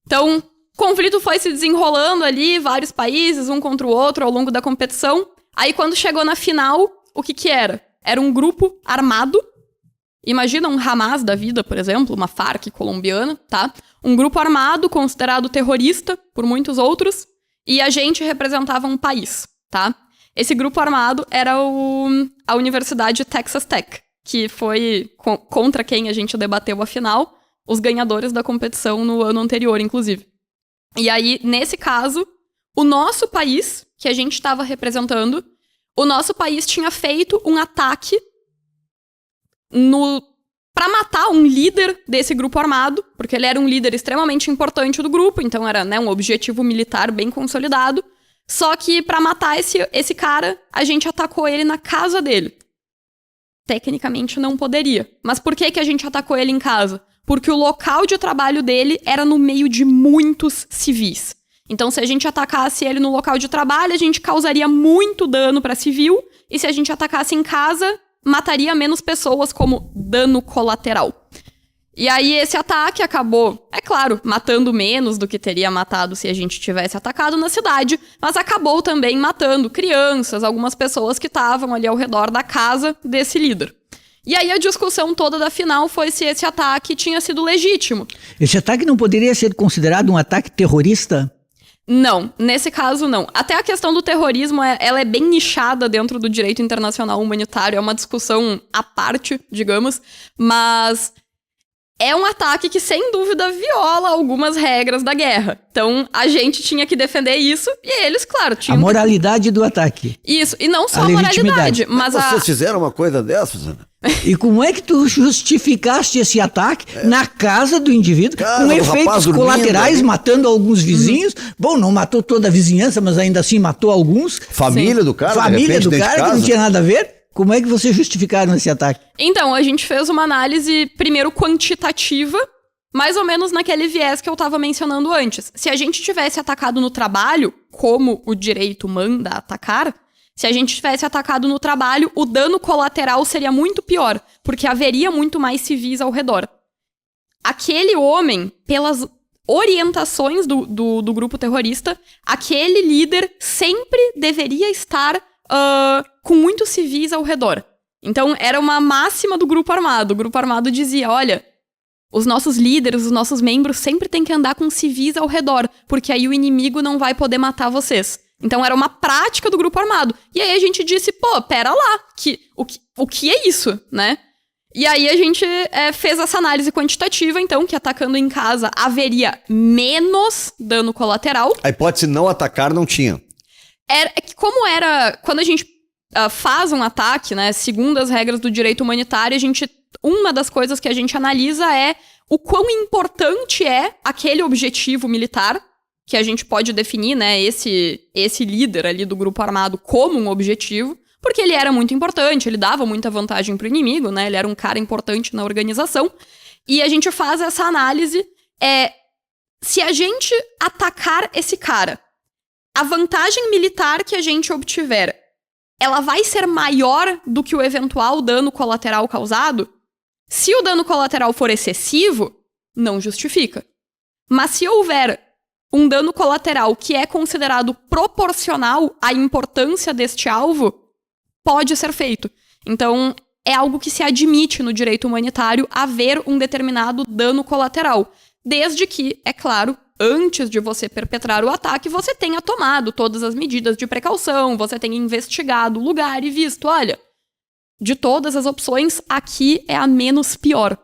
Então, o conflito foi se desenrolando ali, vários países, um contra o outro, ao longo da competição. Aí, quando chegou na final, o que era? Era um grupo armado. Imagina um Hamas da vida, por exemplo, uma Farc colombiana, tá? Um grupo armado, considerado terrorista por muitos outros, e a gente representava um país, tá? Esse grupo armado era a Universidade Texas Tech, que foi contra quem a gente debateu a final, os ganhadores da competição no ano anterior, inclusive. E aí, nesse caso, o nosso país, que a gente estava representando, o nosso país tinha feito um ataque para matar um líder desse grupo armado, porque ele era um líder extremamente importante do grupo, então era, né, um objetivo militar bem consolidado. Só que para matar esse cara, a gente atacou ele na casa dele. Tecnicamente não poderia. Mas por que a gente atacou ele em casa? Porque o local de trabalho dele era no meio de muitos civis. Então, se a gente atacasse ele no local de trabalho, a gente causaria muito dano para civil. E se a gente atacasse em casa, mataria menos pessoas como dano colateral. E aí esse ataque acabou, é claro, matando menos do que teria matado se a gente tivesse atacado na cidade, mas acabou também matando crianças, algumas pessoas que estavam ali ao redor da casa desse líder. E aí a discussão toda da final foi se esse ataque tinha sido legítimo.
Esse ataque não poderia ser considerado um ataque terrorista?
Não, nesse caso não. Até a questão do terrorismo, ela é bem nichada dentro do direito internacional humanitário, é uma discussão à parte, digamos, mas é um ataque que, sem dúvida, viola algumas regras da guerra. Então, a gente tinha que defender isso, e eles, claro, tinham...
A moralidade do ataque.
Isso, e não só a moralidade, mas
Vocês fizeram uma coisa dessa, Susana?
E como é que tu justificaste esse ataque na casa do indivíduo, com efeitos colaterais, matando alguns vizinhos? Bom, não matou toda a vizinhança, mas ainda assim matou alguns.
Família do cara,
Família do cara, que não tinha nada a ver. Como é que vocês justificaram esse ataque?
Então, a gente fez uma análise, primeiro, quantitativa, mais ou menos naquele viés que eu estava mencionando antes. Se a gente tivesse atacado no trabalho, como o direito manda atacar, se a gente tivesse atacado no trabalho, o dano colateral seria muito pior, porque haveria muito mais civis ao redor. Aquele homem, pelas orientações do grupo terrorista, aquele líder sempre deveria estar com muitos civis ao redor. Então, era uma máxima do grupo armado. O grupo armado dizia, olha, os nossos líderes, os nossos membros sempre têm que andar com civis ao redor, porque aí o inimigo não vai poder matar vocês. Então, era uma prática do grupo armado. E aí a gente disse, pera lá, o que é isso, né? E aí a gente fez essa análise quantitativa, então, que atacando em casa haveria menos dano colateral.
A hipótese não atacar não tinha.
Como era, quando a gente faz um ataque, né, segundo as regras do direito humanitário, uma das coisas que a gente analisa é o quão importante é aquele objetivo militar, que a gente pode definir, né, esse líder ali do grupo armado como um objetivo, porque ele era muito importante, ele dava muita vantagem pro inimigo, né, ele era um cara importante na organização, e a gente faz essa análise, se a gente atacar esse cara, a vantagem militar que a gente obtiver, ela vai ser maior do que o eventual dano colateral causado? Se o dano colateral for excessivo, não justifica. Mas se houver um dano colateral que é considerado proporcional à importância deste alvo, pode ser feito. Então, é algo que se admite no direito humanitário haver um determinado dano colateral. Desde que, é claro, antes de você perpetrar o ataque, você tenha tomado todas as medidas de precaução, você tenha investigado o lugar e visto, olha, de todas as opções, aqui é a menos pior.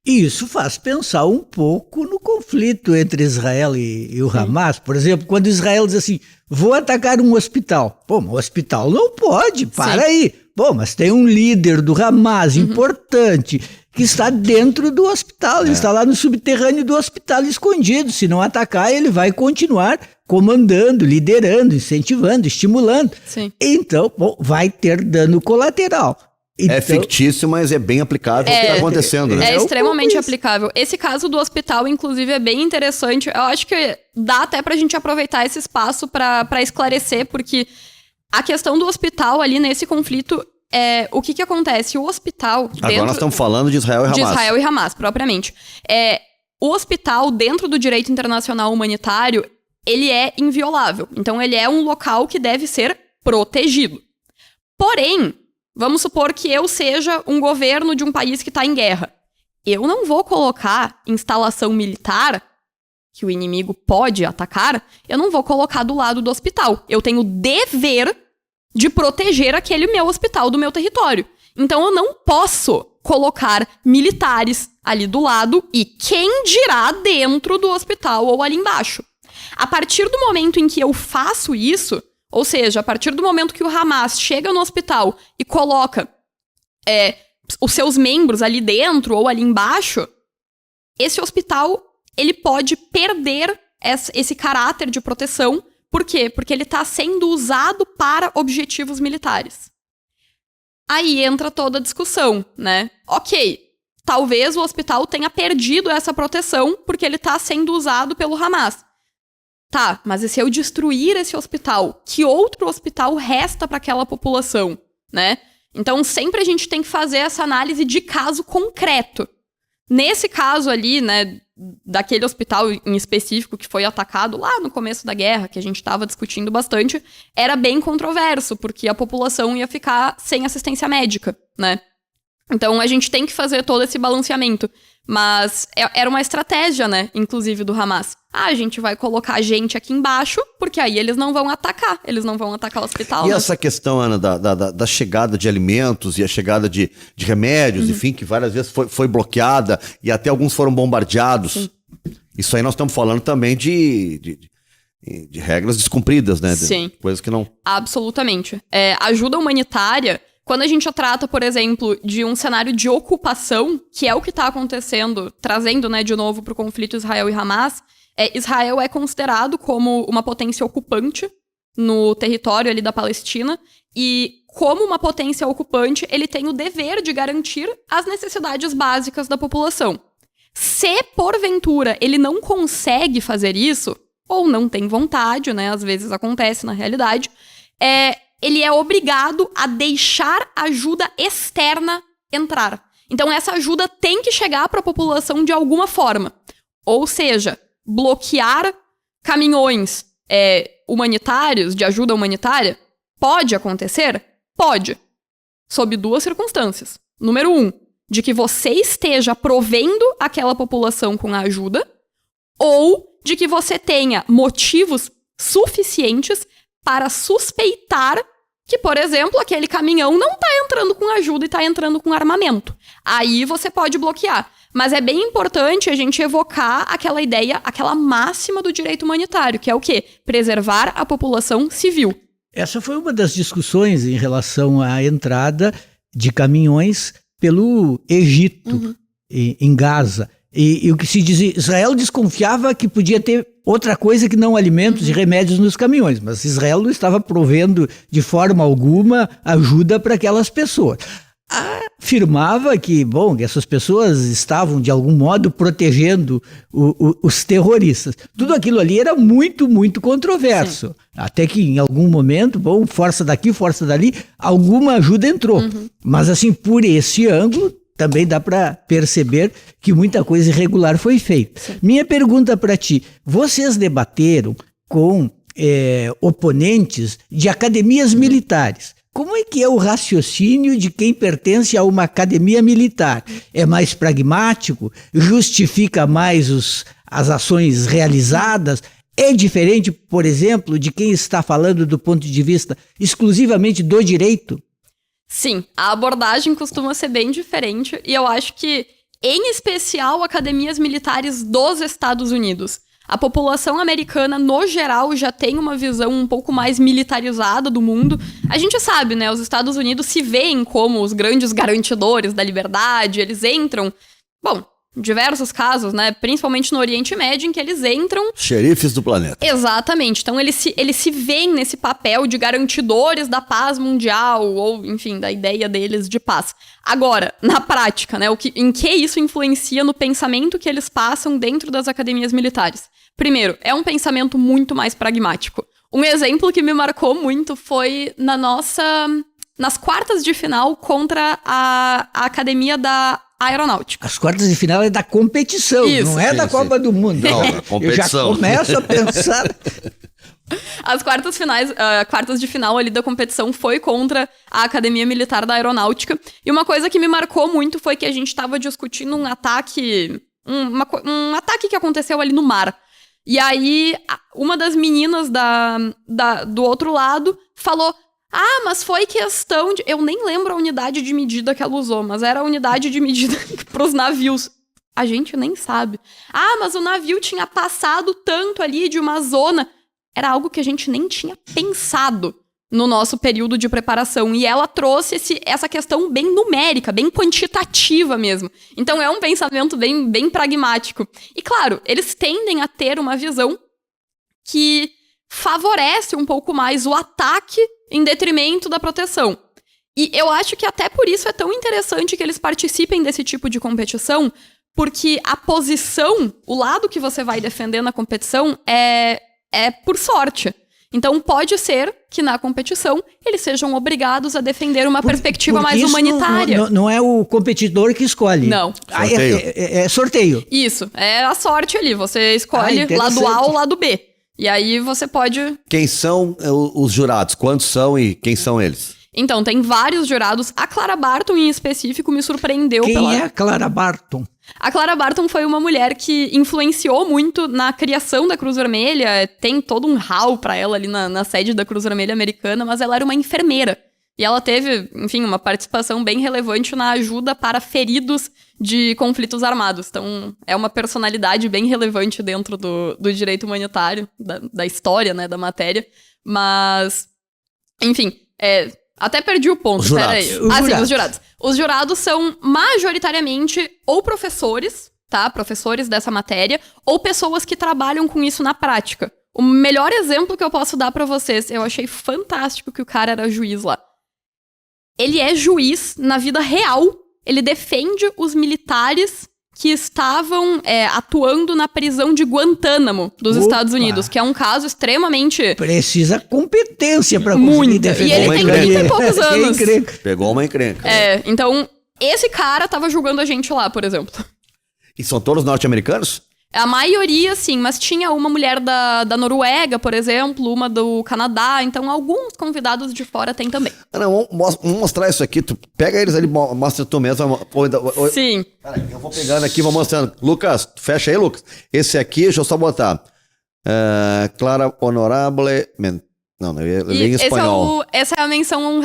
Isso faz pensar um pouco no conflito entre Israel e o Hamas. Por exemplo, quando Israel diz assim, vou atacar um hospital. Pô, mas o hospital não pode, para aí. Pô, mas tem um líder do Hamas importante que está dentro do hospital, ele está lá no subterrâneo do hospital escondido. Se não atacar, ele vai continuar comandando, liderando, incentivando, estimulando.
Sim.
Então, vai ter dano colateral.
É fictício, mas é bem aplicável ao que está acontecendo, né?
É extremamente aplicável. Esse caso do hospital, inclusive, é bem interessante. Eu acho que dá até pra gente aproveitar esse espaço pra esclarecer, porque a questão do hospital ali nesse conflito, o que acontece? O hospital...
Agora nós estamos falando de Israel e Hamas.
De Israel e Hamas, propriamente. O hospital, dentro do direito internacional humanitário, ele é inviolável. Então, ele é um local que deve ser protegido. Porém... Vamos supor que eu seja um governo de um país que está em guerra. Eu não vou colocar instalação militar, que o inimigo pode atacar, eu não vou colocar do lado do hospital. Eu tenho o dever de proteger aquele meu hospital do meu território. Então eu não posso colocar militares ali do lado e quem dirá dentro do hospital ou ali embaixo. A partir do momento em que eu faço isso... Ou seja, a partir do momento que o Hamas chega no hospital e coloca os seus membros ali dentro ou ali embaixo, esse hospital ele pode perder esse caráter de proteção. Por quê? Porque ele está sendo usado para objetivos militares. Aí entra toda a discussão, né? Ok, talvez o hospital tenha perdido essa proteção porque ele está sendo usado pelo Hamas. Tá, mas e se eu destruir esse hospital? Que outro hospital resta para aquela população, né? Então, sempre a gente tem que fazer essa análise de caso concreto. Nesse caso ali, né, daquele hospital em específico que foi atacado lá no começo da guerra, que a gente estava discutindo bastante, era bem controverso, porque a população ia ficar sem assistência médica, né? Então, a gente tem que fazer todo esse balanceamento. Mas era uma estratégia, né, inclusive do Hamas. A gente vai colocar gente aqui embaixo, porque aí eles não vão atacar. Eles não vão atacar o hospital.
E
né?
essa questão, Ana, da chegada de alimentos e a chegada de remédios, enfim, que várias vezes foi bloqueada e até alguns foram bombardeados. Sim. Isso aí nós estamos falando também de regras descumpridas, né?
Sim.
Coisas que não...
Absolutamente. Ajuda humanitária... Quando a gente trata, por exemplo, de um cenário de ocupação, que é o que está acontecendo, trazendo, né, de novo para o conflito Israel e Hamas, Israel é considerado como uma potência ocupante no território ali da Palestina, e como uma potência ocupante, ele tem o dever de garantir as necessidades básicas da população. Se, porventura, ele não consegue fazer isso, ou não tem vontade, né, às vezes acontece na realidade, ele é obrigado a deixar ajuda externa entrar. Então, essa ajuda tem que chegar para a população de alguma forma. Ou seja, bloquear caminhões humanitários, de ajuda humanitária, pode acontecer? Pode. Sob duas circunstâncias. Número 1, de que você esteja provendo aquela população com a ajuda, ou de que você tenha motivos suficientes para suspeitar que, por exemplo, aquele caminhão não está entrando com ajuda e está entrando com armamento. Aí você pode bloquear. Mas é bem importante a gente evocar aquela ideia, aquela máxima do direito humanitário, que é o quê? Preservar a população civil.
Essa foi uma das discussões em relação à entrada de caminhões pelo Egito, em Gaza. E o que se dizia, Israel desconfiava que podia ter outra coisa que não alimentos e remédios nos caminhões, mas Israel não estava provendo de forma alguma ajuda para aquelas pessoas. Afirmava que, que essas pessoas estavam de algum modo protegendo os terroristas. Tudo aquilo ali era muito, muito controverso. Sim. Até que em algum momento, força daqui, força dali, alguma ajuda entrou. Mas assim, por esse ângulo, também dá para perceber que muita coisa irregular foi feita. Sim. Minha pergunta para ti, vocês debateram com oponentes de academias militares. Como é que é o raciocínio de quem pertence a uma academia militar? É mais pragmático? Justifica mais as ações realizadas? É diferente, por exemplo, de quem está falando do ponto de vista exclusivamente do direito?
Sim, a abordagem costuma ser bem diferente e eu acho que, em especial, academias militares dos Estados Unidos. A população americana, no geral, já tem uma visão um pouco mais militarizada do mundo. A gente sabe, né? Os Estados Unidos se veem como os grandes garantidores da liberdade, eles entram... diversos casos, né, principalmente no Oriente Médio, em que eles entram...
Xerifes do planeta.
Exatamente. Então, eles se veem nesse papel de garantidores da paz mundial, ou, enfim, da ideia deles de paz. Agora, na prática, né, em que isso influencia no pensamento que eles passam dentro das academias militares? Primeiro, é um pensamento muito mais pragmático. Um exemplo que me marcou muito foi nas quartas de final contra a Academia da Aeronáutica.
As quartas de final é da competição,
Isso.
não é da Copa do Mundo.
Não, é competição.
Eu já começo a pensar...
As quartas de final ali da competição foi contra a Academia Militar da Aeronáutica. E uma coisa que me marcou muito foi que a gente estava discutindo um ataque... Um ataque que aconteceu ali no mar. E aí, uma das meninas do outro lado falou... Ah, mas foi questão de... Eu nem lembro a unidade de medida que ela usou, mas era a unidade de medida pros navios. A gente nem sabe. Ah, mas o navio tinha passado tanto ali de uma zona. Era algo que a gente nem tinha pensado no nosso período de preparação. E ela trouxe essa questão bem numérica, bem quantitativa mesmo. Então é um pensamento bem, bem pragmático. E claro, eles tendem a ter uma visão que favorece um pouco mais o ataque em detrimento da proteção. E eu acho que até por isso é tão interessante que eles participem desse tipo de competição, porque a posição, o lado que você vai defender na competição é por sorte. Então pode ser que na competição eles sejam obrigados a defender uma perspectiva mais humanitária.
Não é o competidor que escolhe.
Não.
Sorteio.
É sorteio.
Isso, é a sorte ali. Você escolhe lado A ou lado B. E aí você pode...
Quem são os jurados? Quantos são e quem são eles?
Então, tem vários jurados. A Clara Barton, em específico, me surpreendeu.
Quem é a Clara Barton?
A Clara Barton foi uma mulher que influenciou muito na criação da Cruz Vermelha. Tem todo um hall pra ela ali na sede da Cruz Vermelha americana, mas ela era uma enfermeira. E ela teve, enfim, uma participação bem relevante na ajuda para feridos de conflitos armados. Então, é uma personalidade bem relevante dentro do direito humanitário, da história, né, da matéria. Mas, enfim, até perdi o ponto, peraí. Sim, os jurados. Os jurados são majoritariamente ou professores, tá? Professores dessa matéria, ou pessoas que trabalham com isso na prática. O melhor exemplo que eu posso dar pra vocês, eu achei fantástico que o cara era juiz lá. Ele é juiz na vida real, ele defende os militares que estavam atuando na prisão de Guantánamo, dos Estados Unidos, que é um caso extremamente...
Precisa competência pra conseguir defender.
E ele tem 30 e poucos anos.
Pegou uma encrenca.
Então, esse cara tava julgando a gente lá, por exemplo.
E são todos norte-americanos?
A maioria, sim, mas tinha uma mulher da Noruega, por exemplo, uma do Canadá, então alguns convidados de fora tem também.
Não, vamos mostrar isso aqui, tu pega eles ali, mostra tu mesmo.
Sim.
Cara, eu vou pegando aqui, vou mostrando. Lucas, fecha aí, Lucas. Esse aqui, deixa eu só botar. Clara Honorable... Não, eu li em espanhol.
Essa é a menção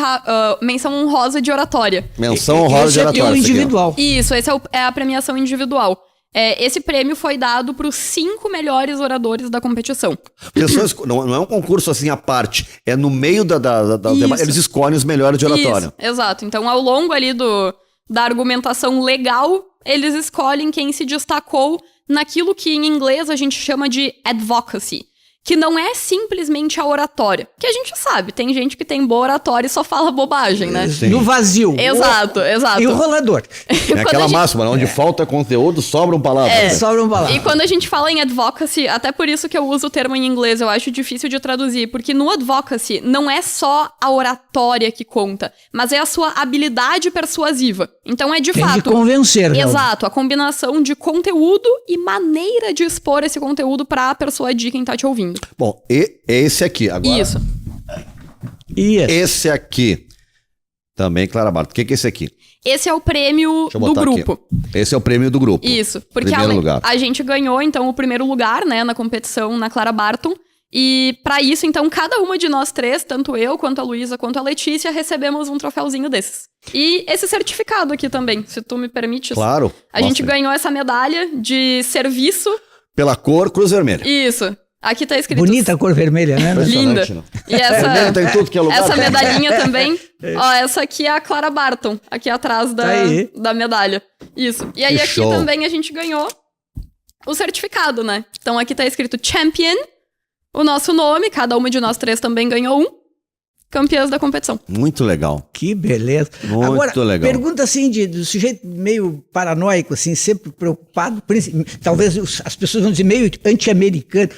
honrosa de oratória.
Menção honrosa de oratória.
É o individual.
Isso, essa é a premiação individual. Esse prêmio foi dado para os 5 melhores oradores da competição.
Não é um concurso assim à parte, é no meio eles escolhem os melhores de oratório.
Isso, exato. Então, ao longo ali da argumentação legal, eles escolhem quem se destacou naquilo que em inglês a gente chama de advocacy, que não é simplesmente a oratória. Que a gente sabe, tem gente que tem boa oratória e só fala bobagem, né?
Sim.
No vazio.
Exato.
E o rolador.
É aquela máxima, onde falta conteúdo, sobram palavras.
Sobram palavras.
E quando a gente fala em advocacy, até por isso que eu uso o termo em inglês, eu acho difícil de traduzir, porque no advocacy não é só a oratória que conta, mas é a sua habilidade persuasiva. Então é de fato...
Tem que convencer.
Exato, a combinação de conteúdo e maneira de expor esse conteúdo pra persuadir quem tá te ouvindo.
Bom, e esse aqui agora.
Isso.
Esse aqui. Também, Clara Barton. O que é esse aqui?
Esse é o prêmio do grupo.
Aqui. Esse é o prêmio do grupo.
Isso. Porque
lugar.
A gente ganhou, então, o primeiro lugar, né, na competição na Clara Barton. E pra isso, então, cada uma de nós 3, tanto eu, quanto a Luísa, quanto a Letícia, recebemos um troféuzinho desses. E esse certificado aqui também, se tu me permites.
Claro.
A gente ganhou essa medalha de serviço.
Pela cor Cruz Vermelha.
Isso. Aqui tá escrito...
Bonita a cor vermelha, né?
Linda.
Né?
E essa,
tá em tudo que é lugar.
essa medalhinha também. Ó, essa aqui é a Clara Barton, aqui atrás da medalha. Isso. E aí
Que
aqui
show.
também a gente ganhou o certificado, né? Então aqui tá escrito Champion, o nosso nome, cada uma de nós 3 também ganhou um. Campeãs da competição.
Muito legal.
Que beleza.
Muito
Agora,
legal.
pergunta assim, do sujeito meio paranoico, assim, sempre preocupado, talvez as pessoas vão dizer meio anti-americano.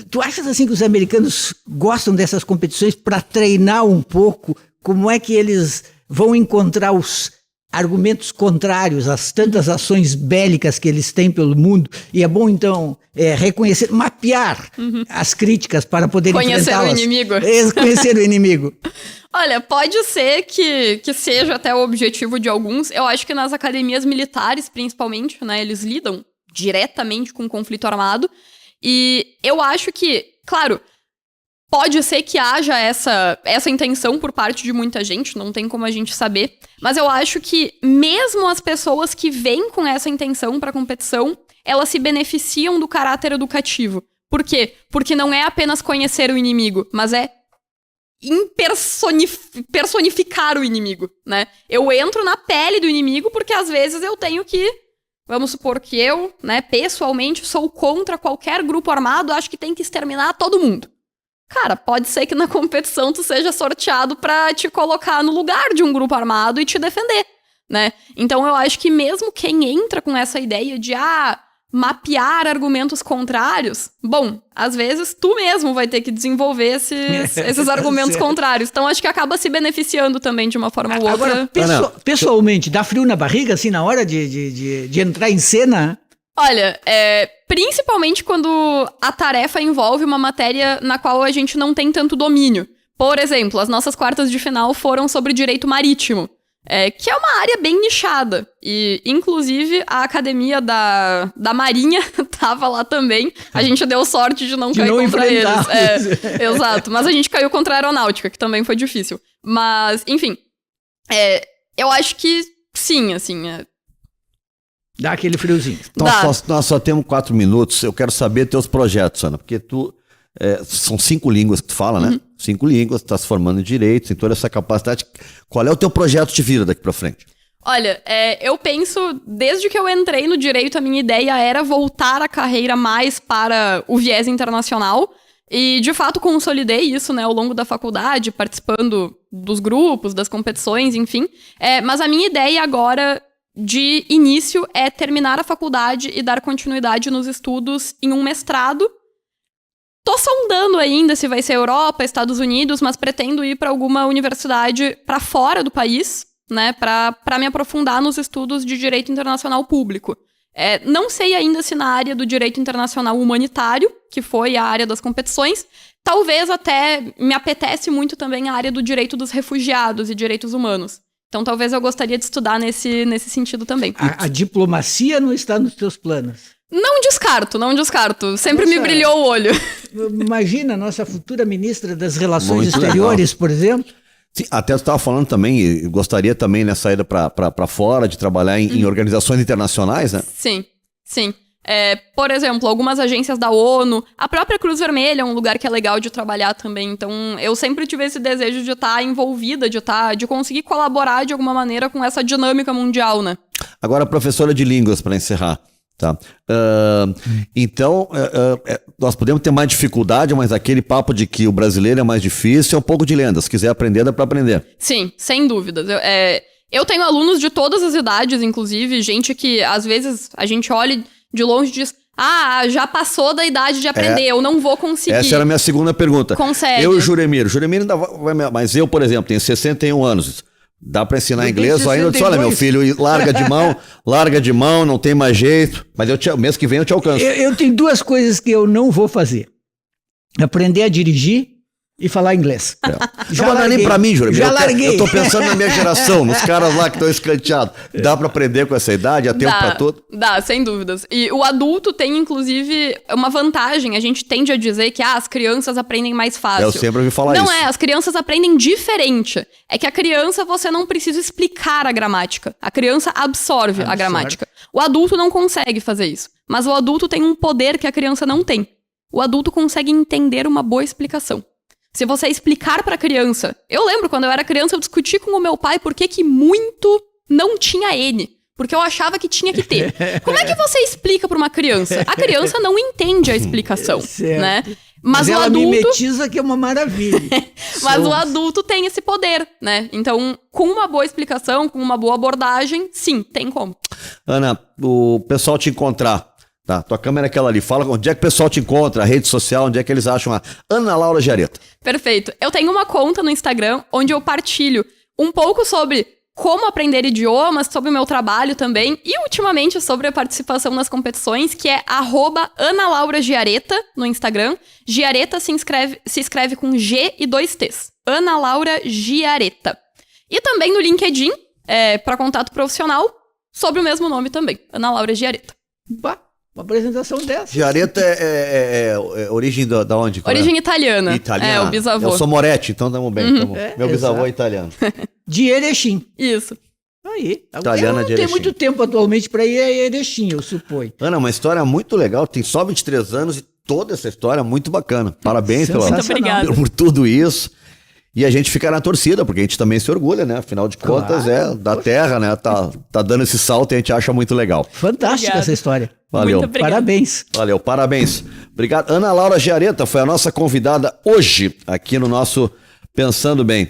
Tu achas assim que os americanos gostam dessas competições para treinar um pouco? Como é que eles vão encontrar os argumentos contrários às tantas ações bélicas que eles têm pelo mundo? E é bom, então, reconhecer, mapear as críticas para poder enfrentá-las.
Conhecer o inimigo.
Conhecer o inimigo.
Olha, pode ser que seja até o objetivo de alguns. Eu acho que nas academias militares, principalmente, né, eles lidam diretamente com conflito armado. E eu acho que, claro, pode ser que haja essa intenção por parte de muita gente, não tem como a gente saber. Mas eu acho que mesmo as pessoas que vêm com essa intenção para competição, elas se beneficiam do caráter educativo. Por quê? Porque não é apenas conhecer o inimigo, mas é personificar o inimigo, né? Eu entro na pele do inimigo porque às vezes eu tenho que... Vamos supor que eu, né, pessoalmente, sou contra qualquer grupo armado, acho que tem que exterminar todo mundo. Cara, pode ser que na competição tu seja sorteado pra te colocar no lugar de um grupo armado e te defender, né? Então eu acho que mesmo quem entra com essa ideia de, mapear argumentos contrários, bom, às vezes tu mesmo vai ter que desenvolver esses argumentos contrários. Então acho que acaba se beneficiando também de uma forma ou outra.
Agora, pessoalmente, dá frio na barriga, assim, na hora de entrar em cena?
Olha, principalmente quando a tarefa envolve uma matéria na qual a gente não tem tanto domínio. Por exemplo, as nossas quartas de final foram sobre direito marítimo, que é uma área bem nichada. E, inclusive, a academia da Marinha tava lá também. A gente deu sorte de não cair contra eles. Exato, mas a gente caiu contra a aeronáutica, que também foi difícil. Mas, enfim, eu acho que sim, assim...
Dá aquele friozinho.
Nós só temos 4 minutos. Eu quero saber teus projetos, Ana, porque tu... são 5 línguas que tu fala, né? 5 línguas, tu tá se formando em direito, tem toda essa capacidade. Qual é o teu projeto de vida daqui pra frente?
Olha, eu penso, desde que eu entrei no direito, a minha ideia era voltar a carreira mais para o viés internacional. E, de fato, consolidei isso, né, ao longo da faculdade, participando dos grupos, das competições, enfim. Mas a minha ideia agora... de início é terminar a faculdade e dar continuidade nos estudos em um mestrado. Tô sondando ainda se vai ser Europa, Estados Unidos, mas pretendo ir para alguma universidade para fora do país, né, para me aprofundar nos estudos de direito internacional público. Não sei ainda se na área do direito internacional humanitário, que foi a área das competições, talvez até me apetece muito também a área do direito dos refugiados e direitos humanos. Então, talvez eu gostaria de estudar nesse sentido também.
A diplomacia não está nos teus planos?
Não descarto. Sempre me brilhou o olho.
Imagina a nossa futura ministra das Relações Exteriores, por exemplo.
Sim, até você estava falando também, e gostaria também nessa ida para fora, de trabalhar em organizações internacionais, né?
Sim. Por exemplo, algumas agências da ONU, a própria Cruz Vermelha é um lugar que é legal de trabalhar também. Então, eu sempre tive esse desejo de estar envolvida, de conseguir colaborar de alguma maneira com essa dinâmica mundial, né?
Agora, professora de línguas, para encerrar, tá? Então, nós podemos ter mais dificuldade, mas aquele papo de que o brasileiro é mais difícil é um pouco de lenda. Se quiser aprender, dá para aprender.
Sim, sem dúvidas. Eu tenho alunos de todas as idades, inclusive, gente que às vezes a gente olha de longe e diz, já passou da idade de aprender, eu não vou conseguir.
Essa era a minha segunda pergunta.
Consegue.
Eu e o Juremir ainda vai, mas eu, por exemplo, tenho 61 anos. Dá para ensinar inglês? Ainda eu disse, olha, meu filho, larga de mão, não tem mais jeito. Mas mês que vem eu te alcanço.
Eu tenho 2 coisas que eu não vou fazer. Aprender a dirigir e falar inglês.
Já não é nem pra mim, Júlio.
Já larguei.
Eu tô pensando na minha geração, nos caras lá que estão escanteados. Dá pra aprender com essa idade? Há tempo pra tudo?
Dá, sem dúvidas. E o adulto tem, inclusive, uma vantagem. A gente tende a dizer que as crianças aprendem mais fácil.
Eu sempre ouvi falar isso.
Não as crianças aprendem diferente. É que a criança, você não precisa explicar a gramática. A criança absorve a gramática. O adulto não consegue fazer isso. Mas o adulto tem um poder que a criança não tem. o adulto consegue entender uma boa explicação. Se você explicar pra criança... Eu lembro, quando eu era criança, eu discuti com o meu pai por que muito não tinha N. Porque eu achava que tinha que ter. Como é que você explica pra uma criança? A criança não entende a explicação, né?
Mas
o
ela
adulto...
mimetiza, que é uma maravilha.
Mas o adulto tem esse poder, né? Então, com uma boa explicação, com uma boa abordagem, sim, tem como.
Ana, o pessoal te encontrar, tá? Tua câmera é aquela ali. Fala onde é que o pessoal te encontra, a rede social, onde é que eles acham a Ana Laura Giaretta.
Perfeito. Eu tenho uma conta no Instagram onde eu partilho um pouco sobre como aprender idiomas, sobre o meu trabalho também, e ultimamente sobre a participação nas competições, que é @AnaLauraGiaretta no Instagram. Giaretta se escreve com G e 2 T's. Ana Laura Giaretta. E também no LinkedIn, para contato profissional, sobre o mesmo nome também, Ana Laura Giaretta.
Bah, uma apresentação dessa.
Giaretta é origem da onde?
Origem italiana.
Italiana.
É, o bisavô.
Eu sou Moretti, então estamos bem. Meu bisavô é italiano.
De Erechim.
Isso.
Aí.
Italiana de
Não tem
Erechim.
muito tempo atualmente para ir a Erechim, eu suponho.
Ana, uma história muito legal, tem só 23 anos e toda essa história é muito bacana. Parabéns
Muito obrigada.
por tudo isso. E a gente fica na torcida, porque a gente também se orgulha, né? Afinal de contas, da terra, né? Tá dando esse salto e a gente acha muito legal.
Fantástica
Obrigada.
essa história.
Valeu.
Muito obrigada.
Parabéns.
Valeu, parabéns. Obrigado. Ana Laura Giaretta foi a nossa convidada hoje aqui no nosso Pensando Bem.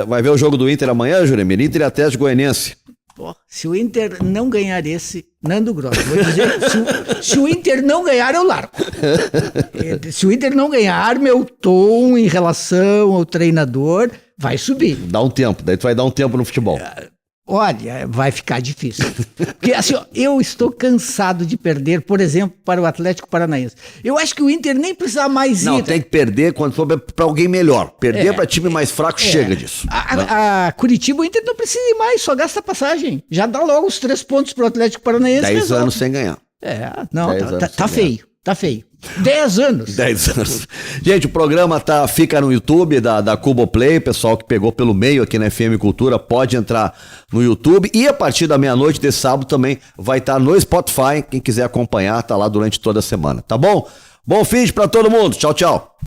Vai ver o jogo do Inter amanhã, Juremir? Inter e Atlético Goianiense.
Se o Inter não ganhar esse, Nando Gross, vou dizer, se o Inter não ganhar, eu largo. Se o Inter não ganhar, meu tom em relação ao treinador vai subir.
Dá um tempo, daí tu vai dar um tempo no futebol.
Olha, vai ficar difícil. Porque assim, ó, eu estou cansado de perder, por exemplo, para o Atlético Paranaense. Eu acho que o Inter nem precisa mais ir.
Não, tem que perder quando for pra alguém melhor. Perder pra time mais fraco, chega disso.
A Curitiba, o Inter não precisa ir mais, só gasta passagem. Já dá logo os 3 pontos para o Atlético Paranaense.
10 anos sem ganhar.
Não,
10 anos
tá
sem
feio, tá feio. 10 anos.
10 anos. Gente, o programa fica no YouTube da Cuboplay. Pessoal que pegou pelo meio aqui na FM Cultura pode entrar no YouTube. E a partir da meia-noite desse sábado também vai estar no Spotify. Quem quiser acompanhar, tá lá durante toda a semana. Tá bom? Bom fim pra todo mundo. Tchau, tchau.